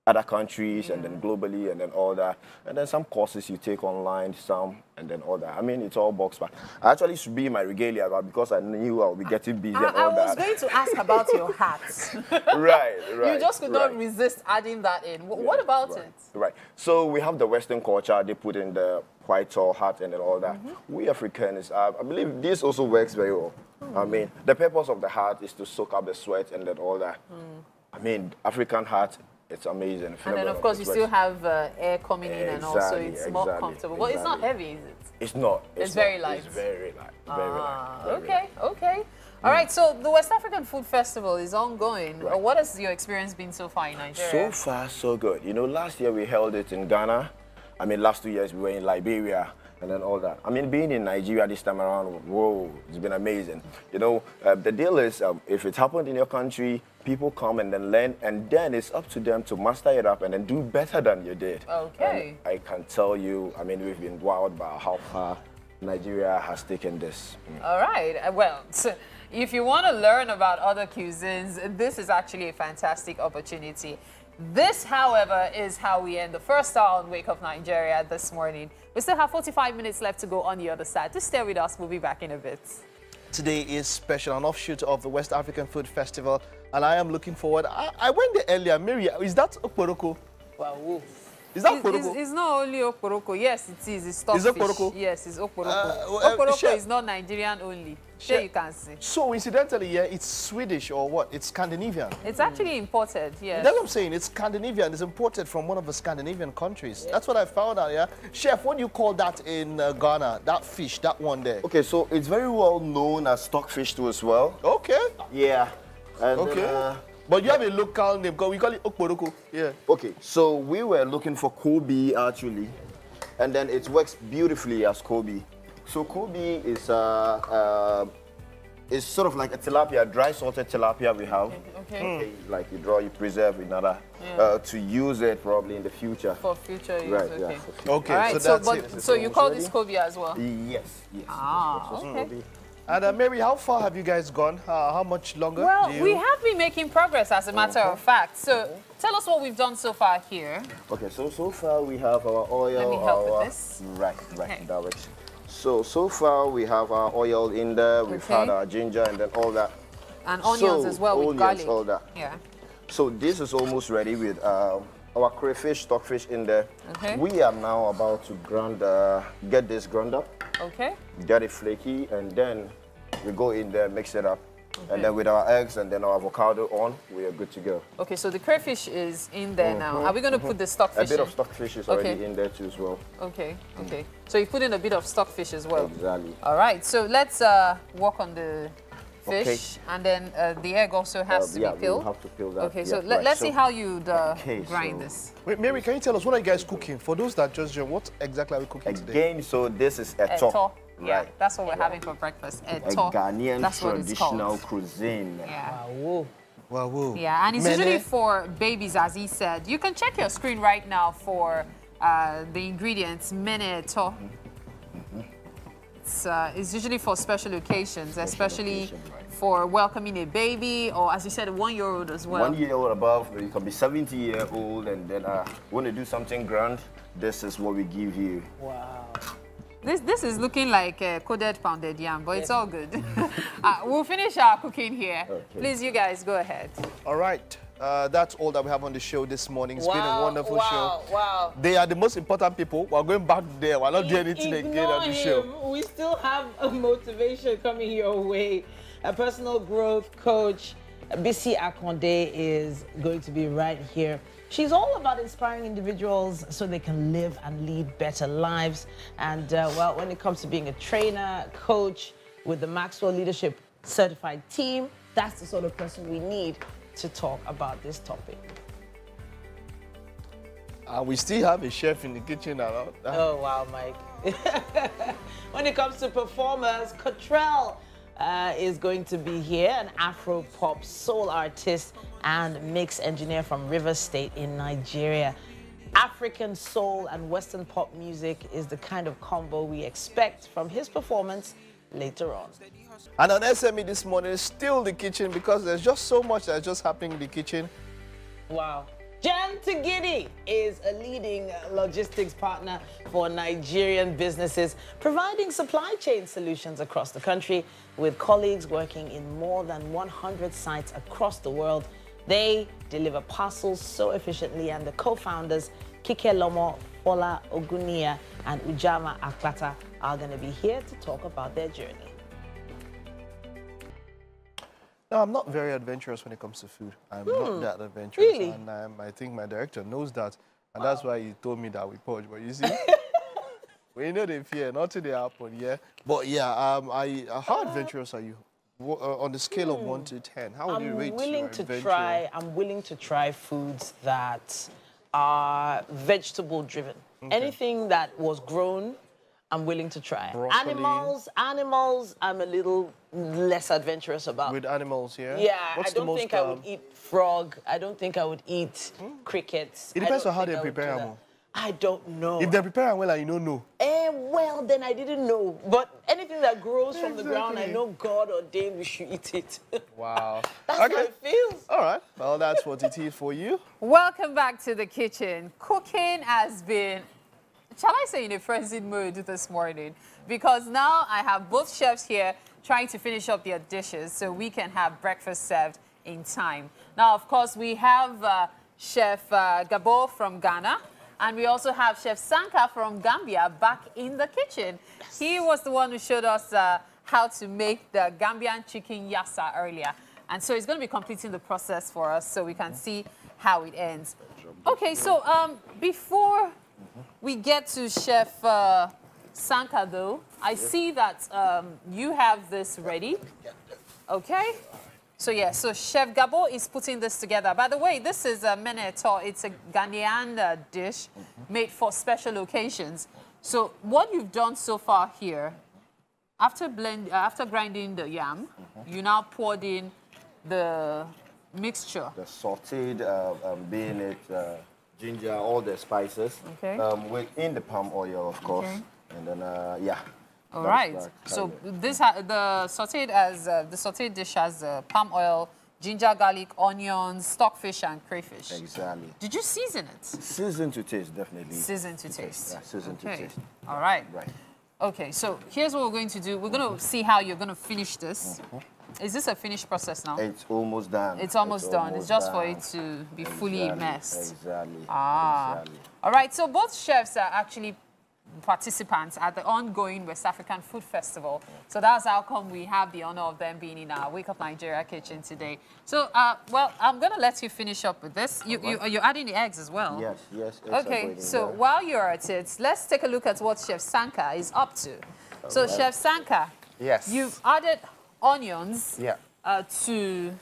other countries and then globally and then all that. And then some courses you take online, some and then all that. I mean, it's all box packed. I actually should be in my regalia, but because I knew I would be getting busy and all that. I was going to ask about your hats. Right. You just could not resist adding that in. What about it? Right. So we have the Western culture. They put in the white tall hat and then all that. We Africans, I believe this also works very well. I mean, the purpose of the hat is to soak up the sweat and then all that. I mean, African hat, it's amazing. And then, of course, you still have air coming in and all, so it's more comfortable. But it's not heavy, is it? It's not. It's very light. It's very light. Very light. Okay, okay. All right, so the West African Food Festival is ongoing. Right. What has your experience been so far in Nigeria? So far, so good. You know, last year we held it in Ghana. I mean, last 2 years we were in Liberia and then all that. I mean, being in Nigeria this time around, whoa, it's been amazing. You know, the deal is, if it happened in your country, people come and then learn, and then it's up to them to master it up and then do better than you did. Okay. And I can tell you, I mean, we've been wowed by how far Nigeria has taken this. All right. Well, so if you want to learn about other cuisines, this is actually a fantastic opportunity. This, however, is how we end the first hour on Wake Up Nigeria this morning. We still have 45 minutes left to go on the other side. Just stay with us. We'll be back in a bit. Today is special, an offshoot of the West African Food Festival, and I am looking forward. I went there earlier. Mary, is that okporoko? Wow. Is that okporoko? It's not only okporoko. Yes, it is. It's stockfish. Is okporoko? Yes, it's okporoko. Okporoko chef, is not Nigerian only. Sure, you can see. So, incidentally, yeah, it's Swedish or what? It's Scandinavian. It's actually imported, yes. That's what I'm saying. It's Scandinavian. It's imported from one of the Scandinavian countries. Yeah. That's what I found out, yeah? Chef, what do you call that in Ghana? That fish, that one there? Okay, so it's very well known as stockfish too as well. Okay. Yeah. And okay. Then, but you have a local name, because we call it okporoko. Yeah. Okay, so we were looking for Kobe actually, and then it works beautifully as Kobe. So Kobe is sort of like a tilapia, dry salted tilapia we have. Okay. Like you preserve in order to use it probably in the future. For future use, right, okay. Yeah, okay, all right, so that's it. So you call this Kobe as well? Yes, yes. Ah, okay. And Mary, how far have you guys gone? How much longer? Well, we have been making progress, as a matter of fact. So tell us what we've done so far here. Okay, so far we have our oil. Let me help with this. Right, that works. So far we have our oil in there. We've had our ginger and then all that. And onions as well with garlic. All that. Yeah. So this is almost ready with our crayfish, stockfish in there. Okay. We are now about to get this ground up. Okay. Get it flaky, and then we go in there, mix it up. Okay. And then with our eggs and then our avocado on, we are good to go. Okay, so the crayfish is in there now. Are we going to put the stockfish in? A bit of stockfish is already in there too as well. Okay, okay. So you put in a bit of stockfish as well? Exactly. All right, so let's work on the fish, and then the egg also has to be peeled. Yeah, we'll have to peel that. Okay, so let's see how you'd grind this. Wait, Mary, can you tell us, what are you guys cooking? For those that just joined, what exactly are we cooking today? Again, so this is eto. Yeah, right. That's what we're having for breakfast. A Ghanaian traditional cuisine. Yeah. Wow. Yeah, and it's usually for babies, as he said. You can check your screen right now for the ingredients. Mene eto. It's usually for special occasions, especially for welcoming a baby, or as you said, a 1-year-old as well. 1 year old above, you can be 70-year-old, and then want to do something grand. This is what we give you. Wow. This is looking like coated pounded yam, but it's all good. We'll finish our cooking here. Okay. Please, you guys, go ahead. All right. That's all that we have on the show this morning. It's been a wonderful show. Wow. They are the most important people. We're going back there. We're not doing anything again on the show. We still have a motivation coming your way. A personal growth coach, Bisi Akonde, is going to be right here. She's all about inspiring individuals so they can live and lead better lives. And, well, when it comes to being a trainer, coach with the Maxwell Leadership Certified Team, that's the sort of person we need to talk about this topic. We still have a chef in the kitchen. Oh, wow, Mike. When it comes to performers, Cottrell is going to be here, an Afro-pop soul artist and mix engineer from Rivers State in Nigeria. African soul and Western pop music is the kind of combo we expect from his performance later on. And on SME this morning, still the kitchen, because there's just so much that's just happening in the kitchen. Wow. Gantagidi is a leading logistics partner for Nigerian businesses, providing supply chain solutions across the country with colleagues working in more than 100 sites across the world. They deliver parcels so efficiently, and the co-founders, Kike Lomo, Fola Ogunia, and Ujama Akpata, are going to be here to talk about their journey. No, I'm not very adventurous when it comes to food. I'm not that adventurous. Really? And I think my director knows that. And that's why he told me that we purge. But you see, we know they fear, nothing they happen, yeah. But yeah, how adventurous are you? On the scale of 1 to 10, how would you rate your adventure? I'm willing to try foods that are vegetable driven. Okay. Anything that was grown, I'm willing to try. Broccoli. Animals, I'm a little less adventurous about. With animals, yeah? Yeah, What's I don't think I would eat frog. I don't think I would eat crickets. It depends on how they prepare them. I don't know. If they prepare them well and you don't know. Well, then I didn't know. But anything that grows from the ground, I know God ordained we should eat it. Wow. That's how it feels. All right. Well, that's what it is for you. Welcome back to the kitchen. Cooking has been, shall I say, in a frenzied mood this morning, because now I have both chefs here trying to finish up their dishes so we can have breakfast served in time. Now, of course, we have Chef Gabo from Ghana, and we also have Chef Sanka from Gambia back in the kitchen. Yes. He was the one who showed us how to make the Gambian chicken yassa earlier. And so he's going to be completing the process for us so we can see how it ends. Okay, so before we get to Chef Sanka, though, I see that you have this ready. Okay? So, yeah, so Chef Gabo is putting this together. By the way, this is a meneto. It's a Ghanaian dish made for special occasions. So what you've done so far here, after grinding the yam, you now poured in the mixture. The sauteed bean, ginger, all the spices. Okay. Within the palm oil, of course. Okay. And then, yeah. All right. So this the sauteed dish has palm oil, ginger, garlic, onions, stockfish, and crayfish. Exactly. Did you season it? Season to taste, definitely. Season to taste. Yeah, season to taste. All right. Right. Okay. So here's what we're going to do. We're going to see how you're going to finish this. Is this a finished process now? It's almost done. It's almost done. It's just for it to be fully immersed. Exactly. Exactly. All right. So both chefs are actually participants at the ongoing West African Food Festival. So that's how come we have the honor of them being in our Wake Up Nigeria kitchen today. So, well, I'm going to let you finish up with this. You're adding the eggs as well? Yes, yes. Okay, so while you're at it, let's take a look at what Chef Sanka is up to. So, Chef Sanka, yes, you've added onions to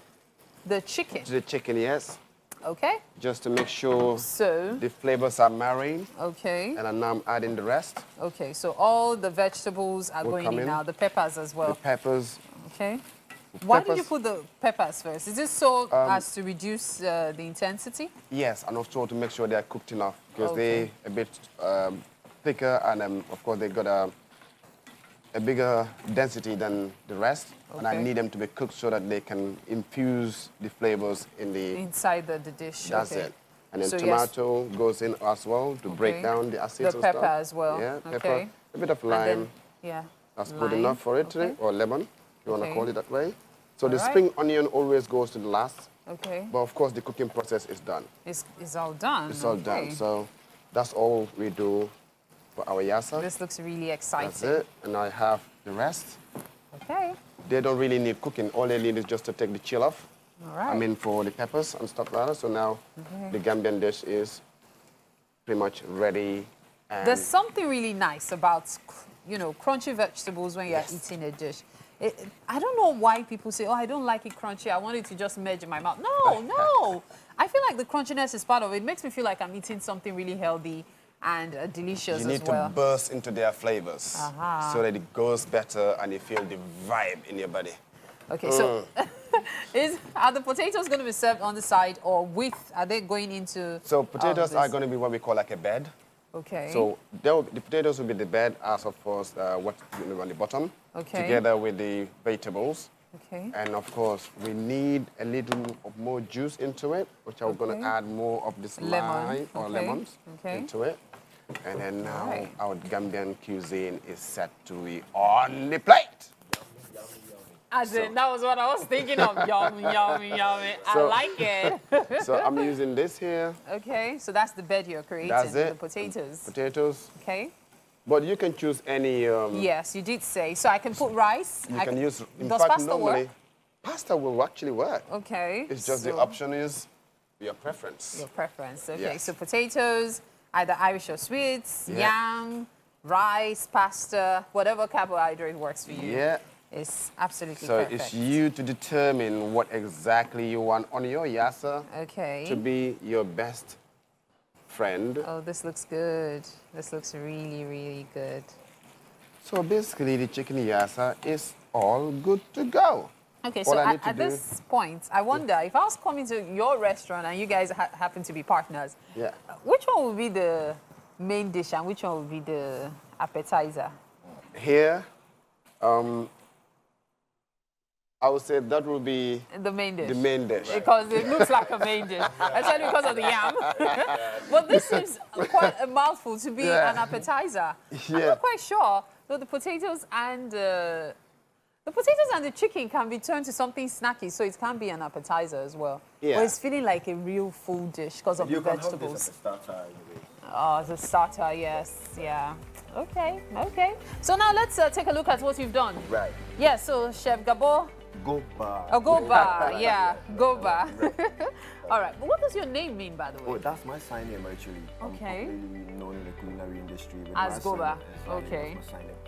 the chicken. To the chicken, yes. Okay. Just to make sure the flavors are marrying. Okay. And now I'm adding the rest. Okay, so all the vegetables are going in now, the peppers as well. The peppers. Okay. Why did you put the peppers first? Is this so as to reduce the intensity? Yes, and also to make sure they are cooked enough, because they're a bit thicker, and of course they got a bigger density than the rest. Okay. And I need them to be cooked so that they can infuse the flavors in the... Inside the dish. That's it. And then tomato goes in as well to break down the acids. The pepper as well. Yeah, pepper. A bit of lime. Then, that's good enough for it today. Or lemon, if you want to call it that way. So the spring onion always goes to the last. Okay. But of course the cooking process is done. It's all done. It's all done. So that's all we do for our yassa. This looks really exciting. That's it. And I have the rest. Okay. They don't really need cooking. All they need is just to take the chill off. All right. I mean, for the peppers and stuff like that. So now the Gambian dish is pretty much ready. And there's something really nice about, you know, crunchy vegetables when you're eating a dish. I don't know why people say, oh, I don't like it crunchy. I want it to just merge in my mouth. No, no. I feel like the crunchiness is part of it. It makes me feel like I'm eating something really healthy and delicious as well. You need to burst into their flavors so that it goes better and you feel the vibe in your body. Okay, so are the potatoes going to be served on the side or are they going into... So potatoes are going to be what we call like a bed. Okay. So the potatoes will be the bed as of course on the bottom. Okay. Together with the vegetables. Okay. And of course, we need a little more juice into it, which I'm going to add more of this lime or lemons into it. And then now our Gambian cuisine is set to be on the plate. As in, that was what I was thinking of. Yummy, yummy, yummy. So, I like it. So I'm using this here. Okay, so that's the bed you're creating. That's it. The potatoes. Potatoes. Okay. But you can choose any... yes, you did say. So I can put rice. You can use... In does fact, pasta normally, work? Pasta will actually work. Okay. It's just the option is your preference. Your preference. Okay, yes. so potatoes, either Irish or sweets, yam, rice, pasta, whatever carbohydrate works for you. Yeah. It's absolutely so perfect. it's you to determine what exactly you want on your yassa to be your best friend. Oh, this looks good. This looks really, really good. So basically, the chicken yassa is all good to go. Okay, so at this point, I wonder, if I was coming to your restaurant and you guys happen to be partners, which one would be the main dish and which one would be the appetizer? Here, I would say that would be the main dish. The main dish. Because it looks like a main dish, especially because of the yam. But this seems quite a mouthful to be an appetizer. I'm not quite sure, though the potatoes and the chicken can be turned to something snacky, so it can be an appetizer as well. Yeah. But it's feeling like a real full dish because of the vegetables. You can have this as a starter anyway. Oh, the starter, yes, yeah. Okay, okay. So now let's take a look at what you've done. Right. Yeah, so Chef Gabo. Goba. Oh, Goba, yeah, Goba. All right, but what does your name mean, by the way? Oh, that's my sign name, actually. Okay. I'm popularly known in the culinary industry. As Goba, okay.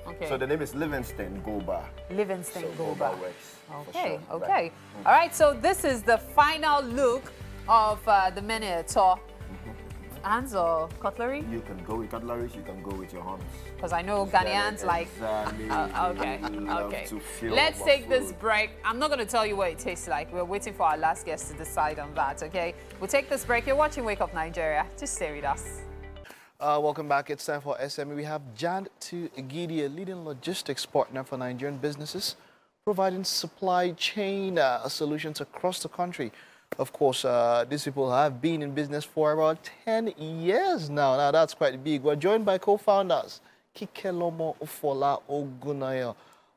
Okay. So the name is Livingston Goba. Livingston Goba. Goba works. Okay, sure. okay. Right. All right, so this is the final look of the menu tour. Hands or cutlery? You can go with cutlery, you can go with your hands. Because I know Ghanaians like... okay, okay. Let's take this break. I'm not going to tell you what it tastes like. We're waiting for our last guest to decide on that, okay? We'll take this break. You're watching Wake Up Nigeria. Just stay with us. Welcome back. It's time for SME. We have Jan to Gidi, a leading logistics partner for Nigerian businesses, providing supply chain solutions across the country. Of course, these people have been in business for about 10 years now. Now, that's quite big. We're joined by co-founders Kikelomo Ufola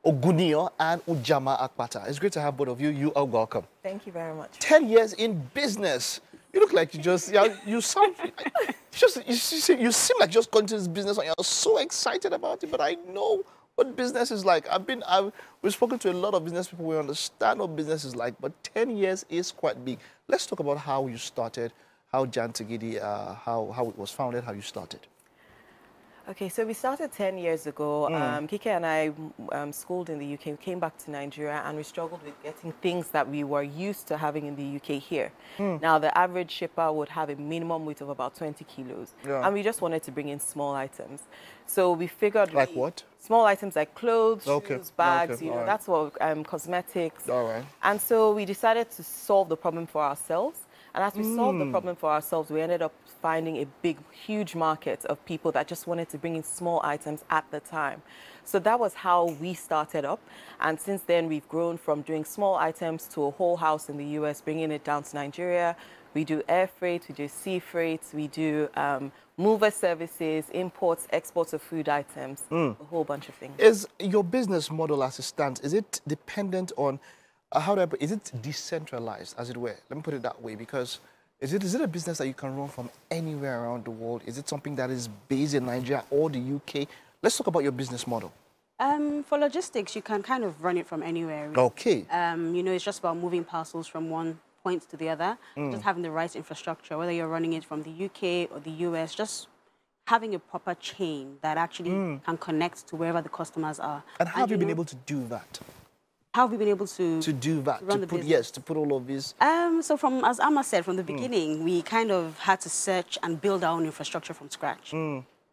Ogunio and Ujama Akpata. It's great to have both of you. You are welcome. Thank you very much. 10 years in business. You look like you just, you sound, you seem like just going to this business and you're so excited about it, but I know what business is like. We've spoken to a lot of business people. We understand what business is like, but 10 years is quite big. Let's talk about how you started, how Jan Tegidi, how it was founded, how you started. Okay, so we started 10 years ago. Kike and I schooled in the UK. We came back to Nigeria and we struggled with getting things that we were used to having in the UK here. Now, the average shipper would have a minimum weight of about 20 kilos. And we just wanted to bring in small items. So we figured... Like what? Small items like clothes, shoes, bags, you know, that's what, cosmetics. All right. And so we decided to solve the problem for ourselves. And as we solved the problem for ourselves, we ended up finding a huge market of people that just wanted to bring in small items at the time. So that was how we started up. And since then, we've grown from doing small items to a whole house in the US, bringing it down to Nigeria. We do air freight, we do sea freight, we do mover services, imports, exports of food items, a whole bunch of things. Is your business model as it stands, is it dependent on, is it decentralized, as it were? Let me put it that way, because is it a business that you can run from anywhere around the world? Is it something that is based in Nigeria or the UK? Let's talk about your business model. For logistics, you can kind of run it from anywhere. Really. Okay. You know, it's just about moving parcels from one point to the other, just having the right infrastructure, whether you're running it from the UK or the US, just having a proper chain that actually can connect to wherever the customers are. And how have you been able to do that? How have we been able to do that? To put all of this. So from, as Amma said, from the beginning, we kind of had to search and build our own infrastructure from scratch.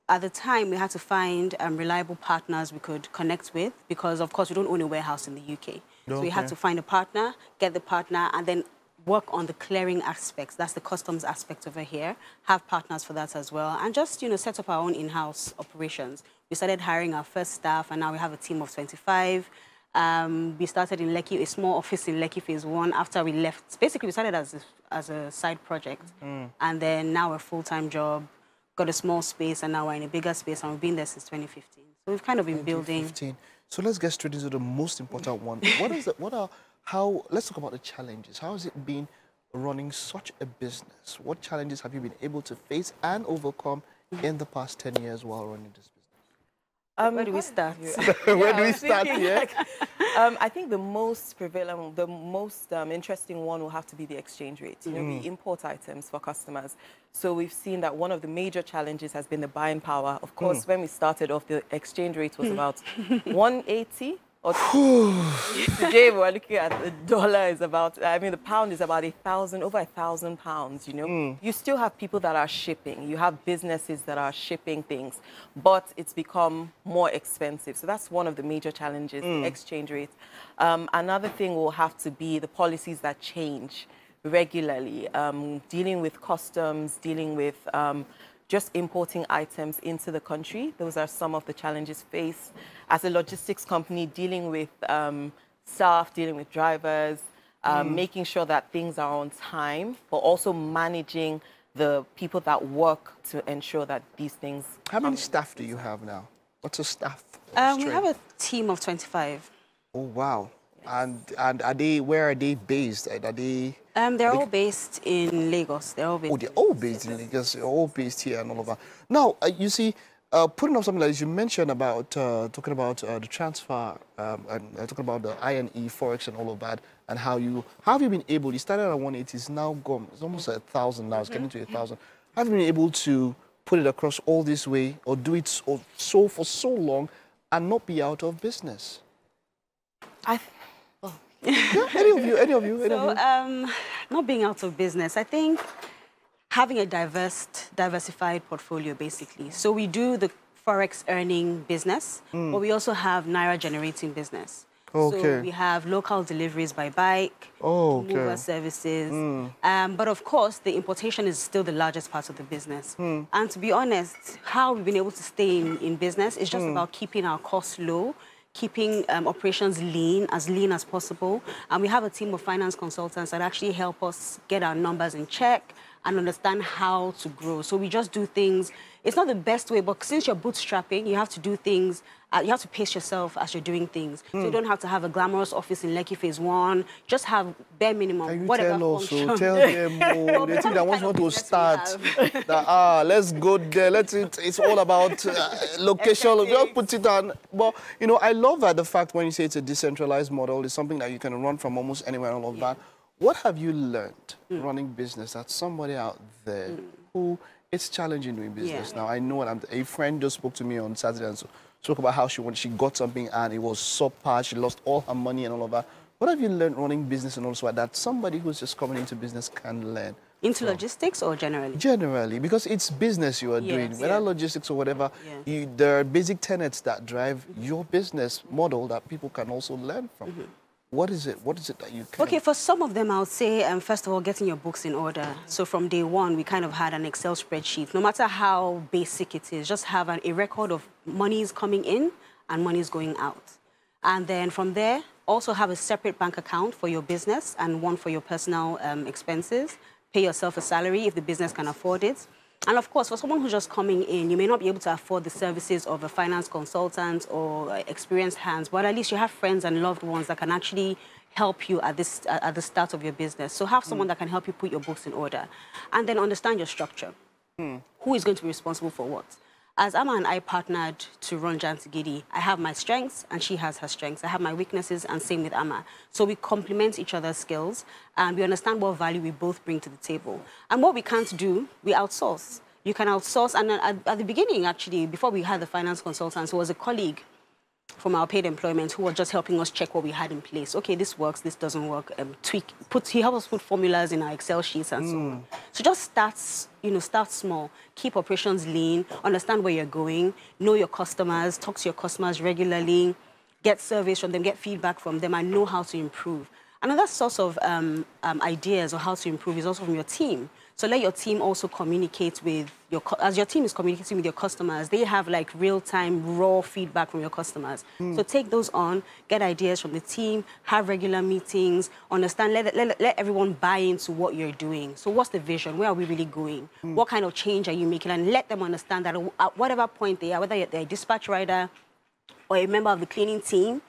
At the time, we had to find reliable partners we could connect with because, of course, we don't own a warehouse in the UK. So we had to find a partner, get the partner, and then work on the clearing aspects. That's the customs aspect over here. Have partners for that as well. And just, you know, set up our own in-house operations. We started hiring our first staff, and now we have a team of 25. We started in Lekki, a small office in Lekki Phase 1 after we left. Basically, we started as a side project. And then now a full-time job, got a small space, and now we're in a bigger space, and we've been there since 2015. So we've kind of been building. So let's get straight into the most important one. Let's talk about the challenges. How has it been running such a business? What challenges have you been able to face and overcome in the past 10 years while running this business? Where do we start? Where do we start here? I think the most prevalent, the most interesting one will have to be the exchange rate. You know, we import items for customers. So we've seen that one of the major challenges has been the buying power. Of course, when we started off, the exchange rate was about 180. Today we're looking at the dollar is about, I mean, the pound is about over 1,000 pounds, you know. You still have people that are shipping. You have businesses that are shipping things, but it's become more expensive. So that's one of the major challenges, the exchange rate. Another thing will have to be the policies that change regularly, dealing with customs, dealing with just importing items into the country. Those are some of the challenges faced. As a logistics company, dealing with staff, dealing with drivers, making sure that things are on time, but also managing the people that work to ensure that these things... How many staff do you have now? What's your staff? We have a team of 25. Oh, wow. And are they, where are they based? Are they... They're all based in Lagos. They're all based. Oh, they're all based in Lagos. They're all based here and all of that. Now, you see, putting up something like this, you mentioned about talking about the transfer and talking about the I&E forex and all of that, and how have you been able? You started at 180, it's now gone. It's almost 1,000 now. It's getting to 1,000. Have you been able to put it across all this way, or do it for so long, and not be out of business? Yeah, any of you. Not being out of business, I think having a diversified portfolio, basically. So we do the forex earning business, but we also have Naira generating business. Okay. So we have local deliveries by bike, mover services. But of course, the importation is still the largest part of the business. And to be honest, how we've been able to stay in business is just about keeping our costs low, keeping operations lean as possible. And we have a team of finance consultants that actually help us get our numbers in check and understand how to grow. So we just do things. It's not the best way, but since you're bootstrapping, you have to do things, you have to pace yourself as you're doing things. So you don't have to have a glamorous office in Lekki Phase 1. Just have bare minimum, Can you whatever tell function. also, tell them, they think that once you want to start, that, let's go there, it's all about location, just put it on. But, you know, I love that the fact when you say it's a decentralized model, it's something that you can run from almost anywhere and all of that. What have you learned running business that somebody out there who it's challenging doing business now? I know a friend just spoke to me on Saturday and spoke about how she got something and it was subpar, she lost all her money and all of that. What have you learned running business and also that somebody who's just coming into business can learn? Into logistics or generally? Generally, because it's business you are doing. Whether logistics or whatever, there are basic tenets that drive your business model that people can also learn from. What is it? What is it that you can... Okay, for some of them, I would say, first of all, getting your books in order. So from day one, we kind of had an Excel spreadsheet. No matter how basic it is, just have a record of monies coming in and monies going out. And then from there, also have a separate bank account for your business and one for your personal expenses. Pay yourself a salary if the business can afford it. And of course, for someone who's just coming in, you may not be able to afford the services of a finance consultant or experienced hands, but at least you have friends and loved ones that can actually help you at the start of your business. So have someone that can help you put your books in order. And then understand your structure. Who is going to be responsible for what? As Amma and I partnered to run Jantigidi, I have my strengths and she has her strengths. I have my weaknesses and same with Amma. So we complement each other's skills and we understand what value we both bring to the table. And what we can't do, we outsource. You can outsource. And at the beginning, actually, before we had the finance consultants, there was a colleague from our paid employment who was just helping us check what we had in place. Okay, this works, this doesn't work. He helped us put formulas in our Excel sheets and so on. So just start small. Keep operations lean, understand where you're going, know your customers, talk to your customers regularly, get surveys from them, get feedback from them, and know how to improve. Another source of ideas on how to improve is also from your team. So let your team also communicate with as your team is communicating with your customers, they have like real-time, raw feedback from your customers. So take those on, get ideas from the team, have regular meetings, understand, let everyone buy into what you're doing. So what's the vision? Where are we really going? What kind of change are you making? And let them understand that at whatever point they are, whether they're a dispatch rider or a member of the cleaning team,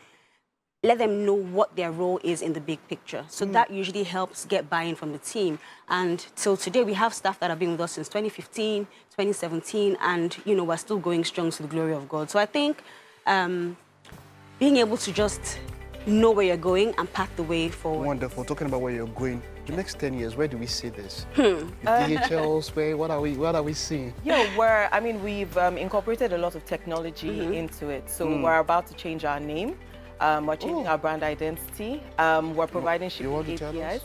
let them know what their role is in the big picture. So that usually helps get buy-in from the team. And till today, we have staff that have been with us since 2015, 2017, and, you know, we're still going strong to the glory of God. So I think being able to just know where you're going and path the way forward. Wonderful. Talking about where you're going, the next 10 years, where do we see this? The DHL's way, what are we seeing? Yeah, we've incorporated a lot of technology into it. So we're about to change our name. We're changing our brand identity. We're providing shipping APIs.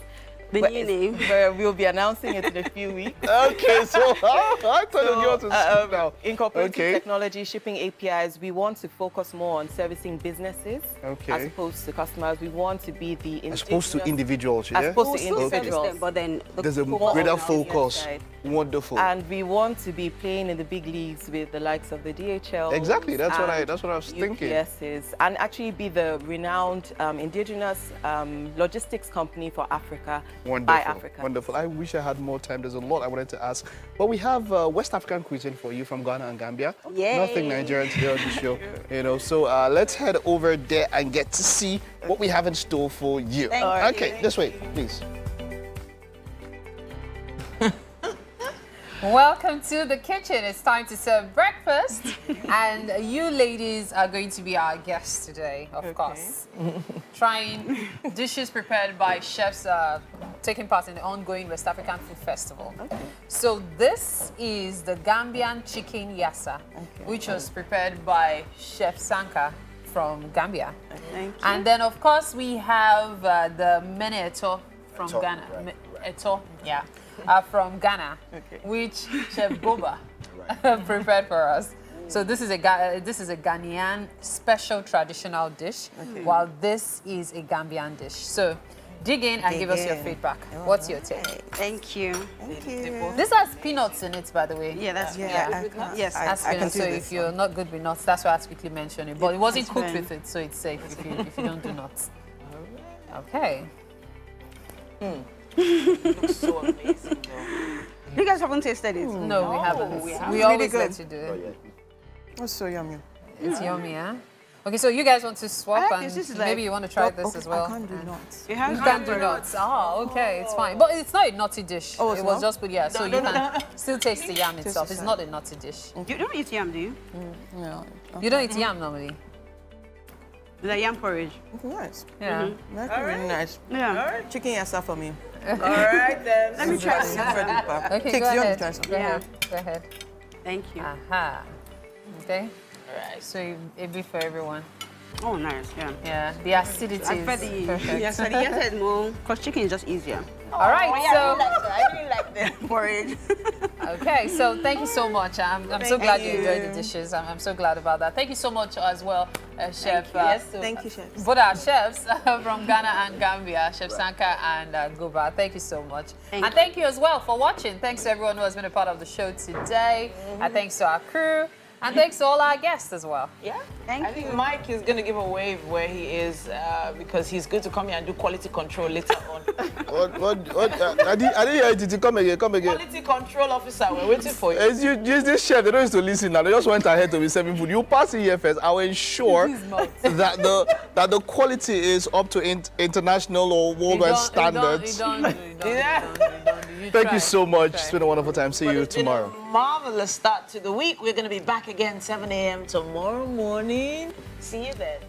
The new name. We'll be announcing it in a few weeks. Okay, so I thought you want to speak now. Incorporating technology, shipping APIs, we want to focus more on servicing businesses as opposed to customers. We want to be the individual. As opposed to individuals, yeah? As opposed to individuals. Them, but then there's a greater focus. Wonderful. And we want to be playing in the big leagues with the likes of the DHL. Exactly, that's what I was thinking. UPSs, and actually be the renowned indigenous logistics company for Africa. Wonderful. By Africa. Wonderful. I wish I had more time. There's a lot I wanted to ask. But we have West African cuisine for you from Ghana and Gambia. Yay. Nothing Nigerian today on the show. You know, so let's head over there and get to see what we have in store for you. Okay, this way, please. Welcome to the kitchen. It's time to serve breakfast. And you ladies are going to be our guests today, of course. Trying dishes prepared by chefs taking part in the ongoing West African Food Festival. So this is the Gambian chicken yassa, which was prepared by Chef Sanka from Gambia. Thank you. And then, of course, we have the mene eto from Ghana. Eto, yeah. From Ghana, which Chef Boba prepared for us. So this is a Ghanaian special traditional dish, while this is a Gambian dish. So dig in and give us your feedback. What's your take? Thank you. Thank you. This has peanuts in it, by the way. Yeah, that's yes. I can so if you're not good with nuts, that's why I quickly mentioned it. But it wasn't cooked with it, so it's safe if you don't do nuts. Okay. It looks so amazing, though. You guys haven't tasted it? No, we haven't. We always let you do it. It's so yummy. It's yummy, huh? Okay, so you guys want to swap and maybe you want to try this as well? I can't do nuts. You can't do nuts. Oh, okay, it's fine. But it's not a nutty dish. Oh, it was just put, yeah, so you can still taste the yam itself. It's not a nutty dish. You don't eat yam, do you? No. You don't eat yam normally? The yam porridge. It's nice. Yeah. That's really nice. Yeah. Chicken yassa for me. All right, then. Let me try some. Okay, go ahead. Go ahead. Thank you. Aha. Okay. All right. So a bit for everyone. Oh, nice. Yeah. Yeah. The acidity is perfect. Yes, the yassa is more, because chicken is just easier. All right, so I really like the porridge. Okay, so thank you so much. I'm so glad you enjoyed the dishes. I'm so glad about that. Thank you so much as well, Chef. Yes, thank you, chefs. Both our chefs from Ghana and Gambia, Chef Sanka and Guba. Thank you so much. And thank you as well for watching. Thanks to everyone who has been a part of the show today. And thanks to our crew. And thanks to all our guests as well. Yeah. Thank you. I think Mike is going to give a wave where he is because he's going to come here and do quality control later on. I didn't hear it. Come again. Quality control officer, we're waiting for you. As this chef, they don't used to listen now. They just went ahead to be serving food. You pass it here first. I will ensure that the quality is up to international or worldwide standards. Thank you so much. It's been a wonderful time. See you tomorrow. Marvelous start to the week. We're going to be back again 7 a.m. tomorrow morning. See you then.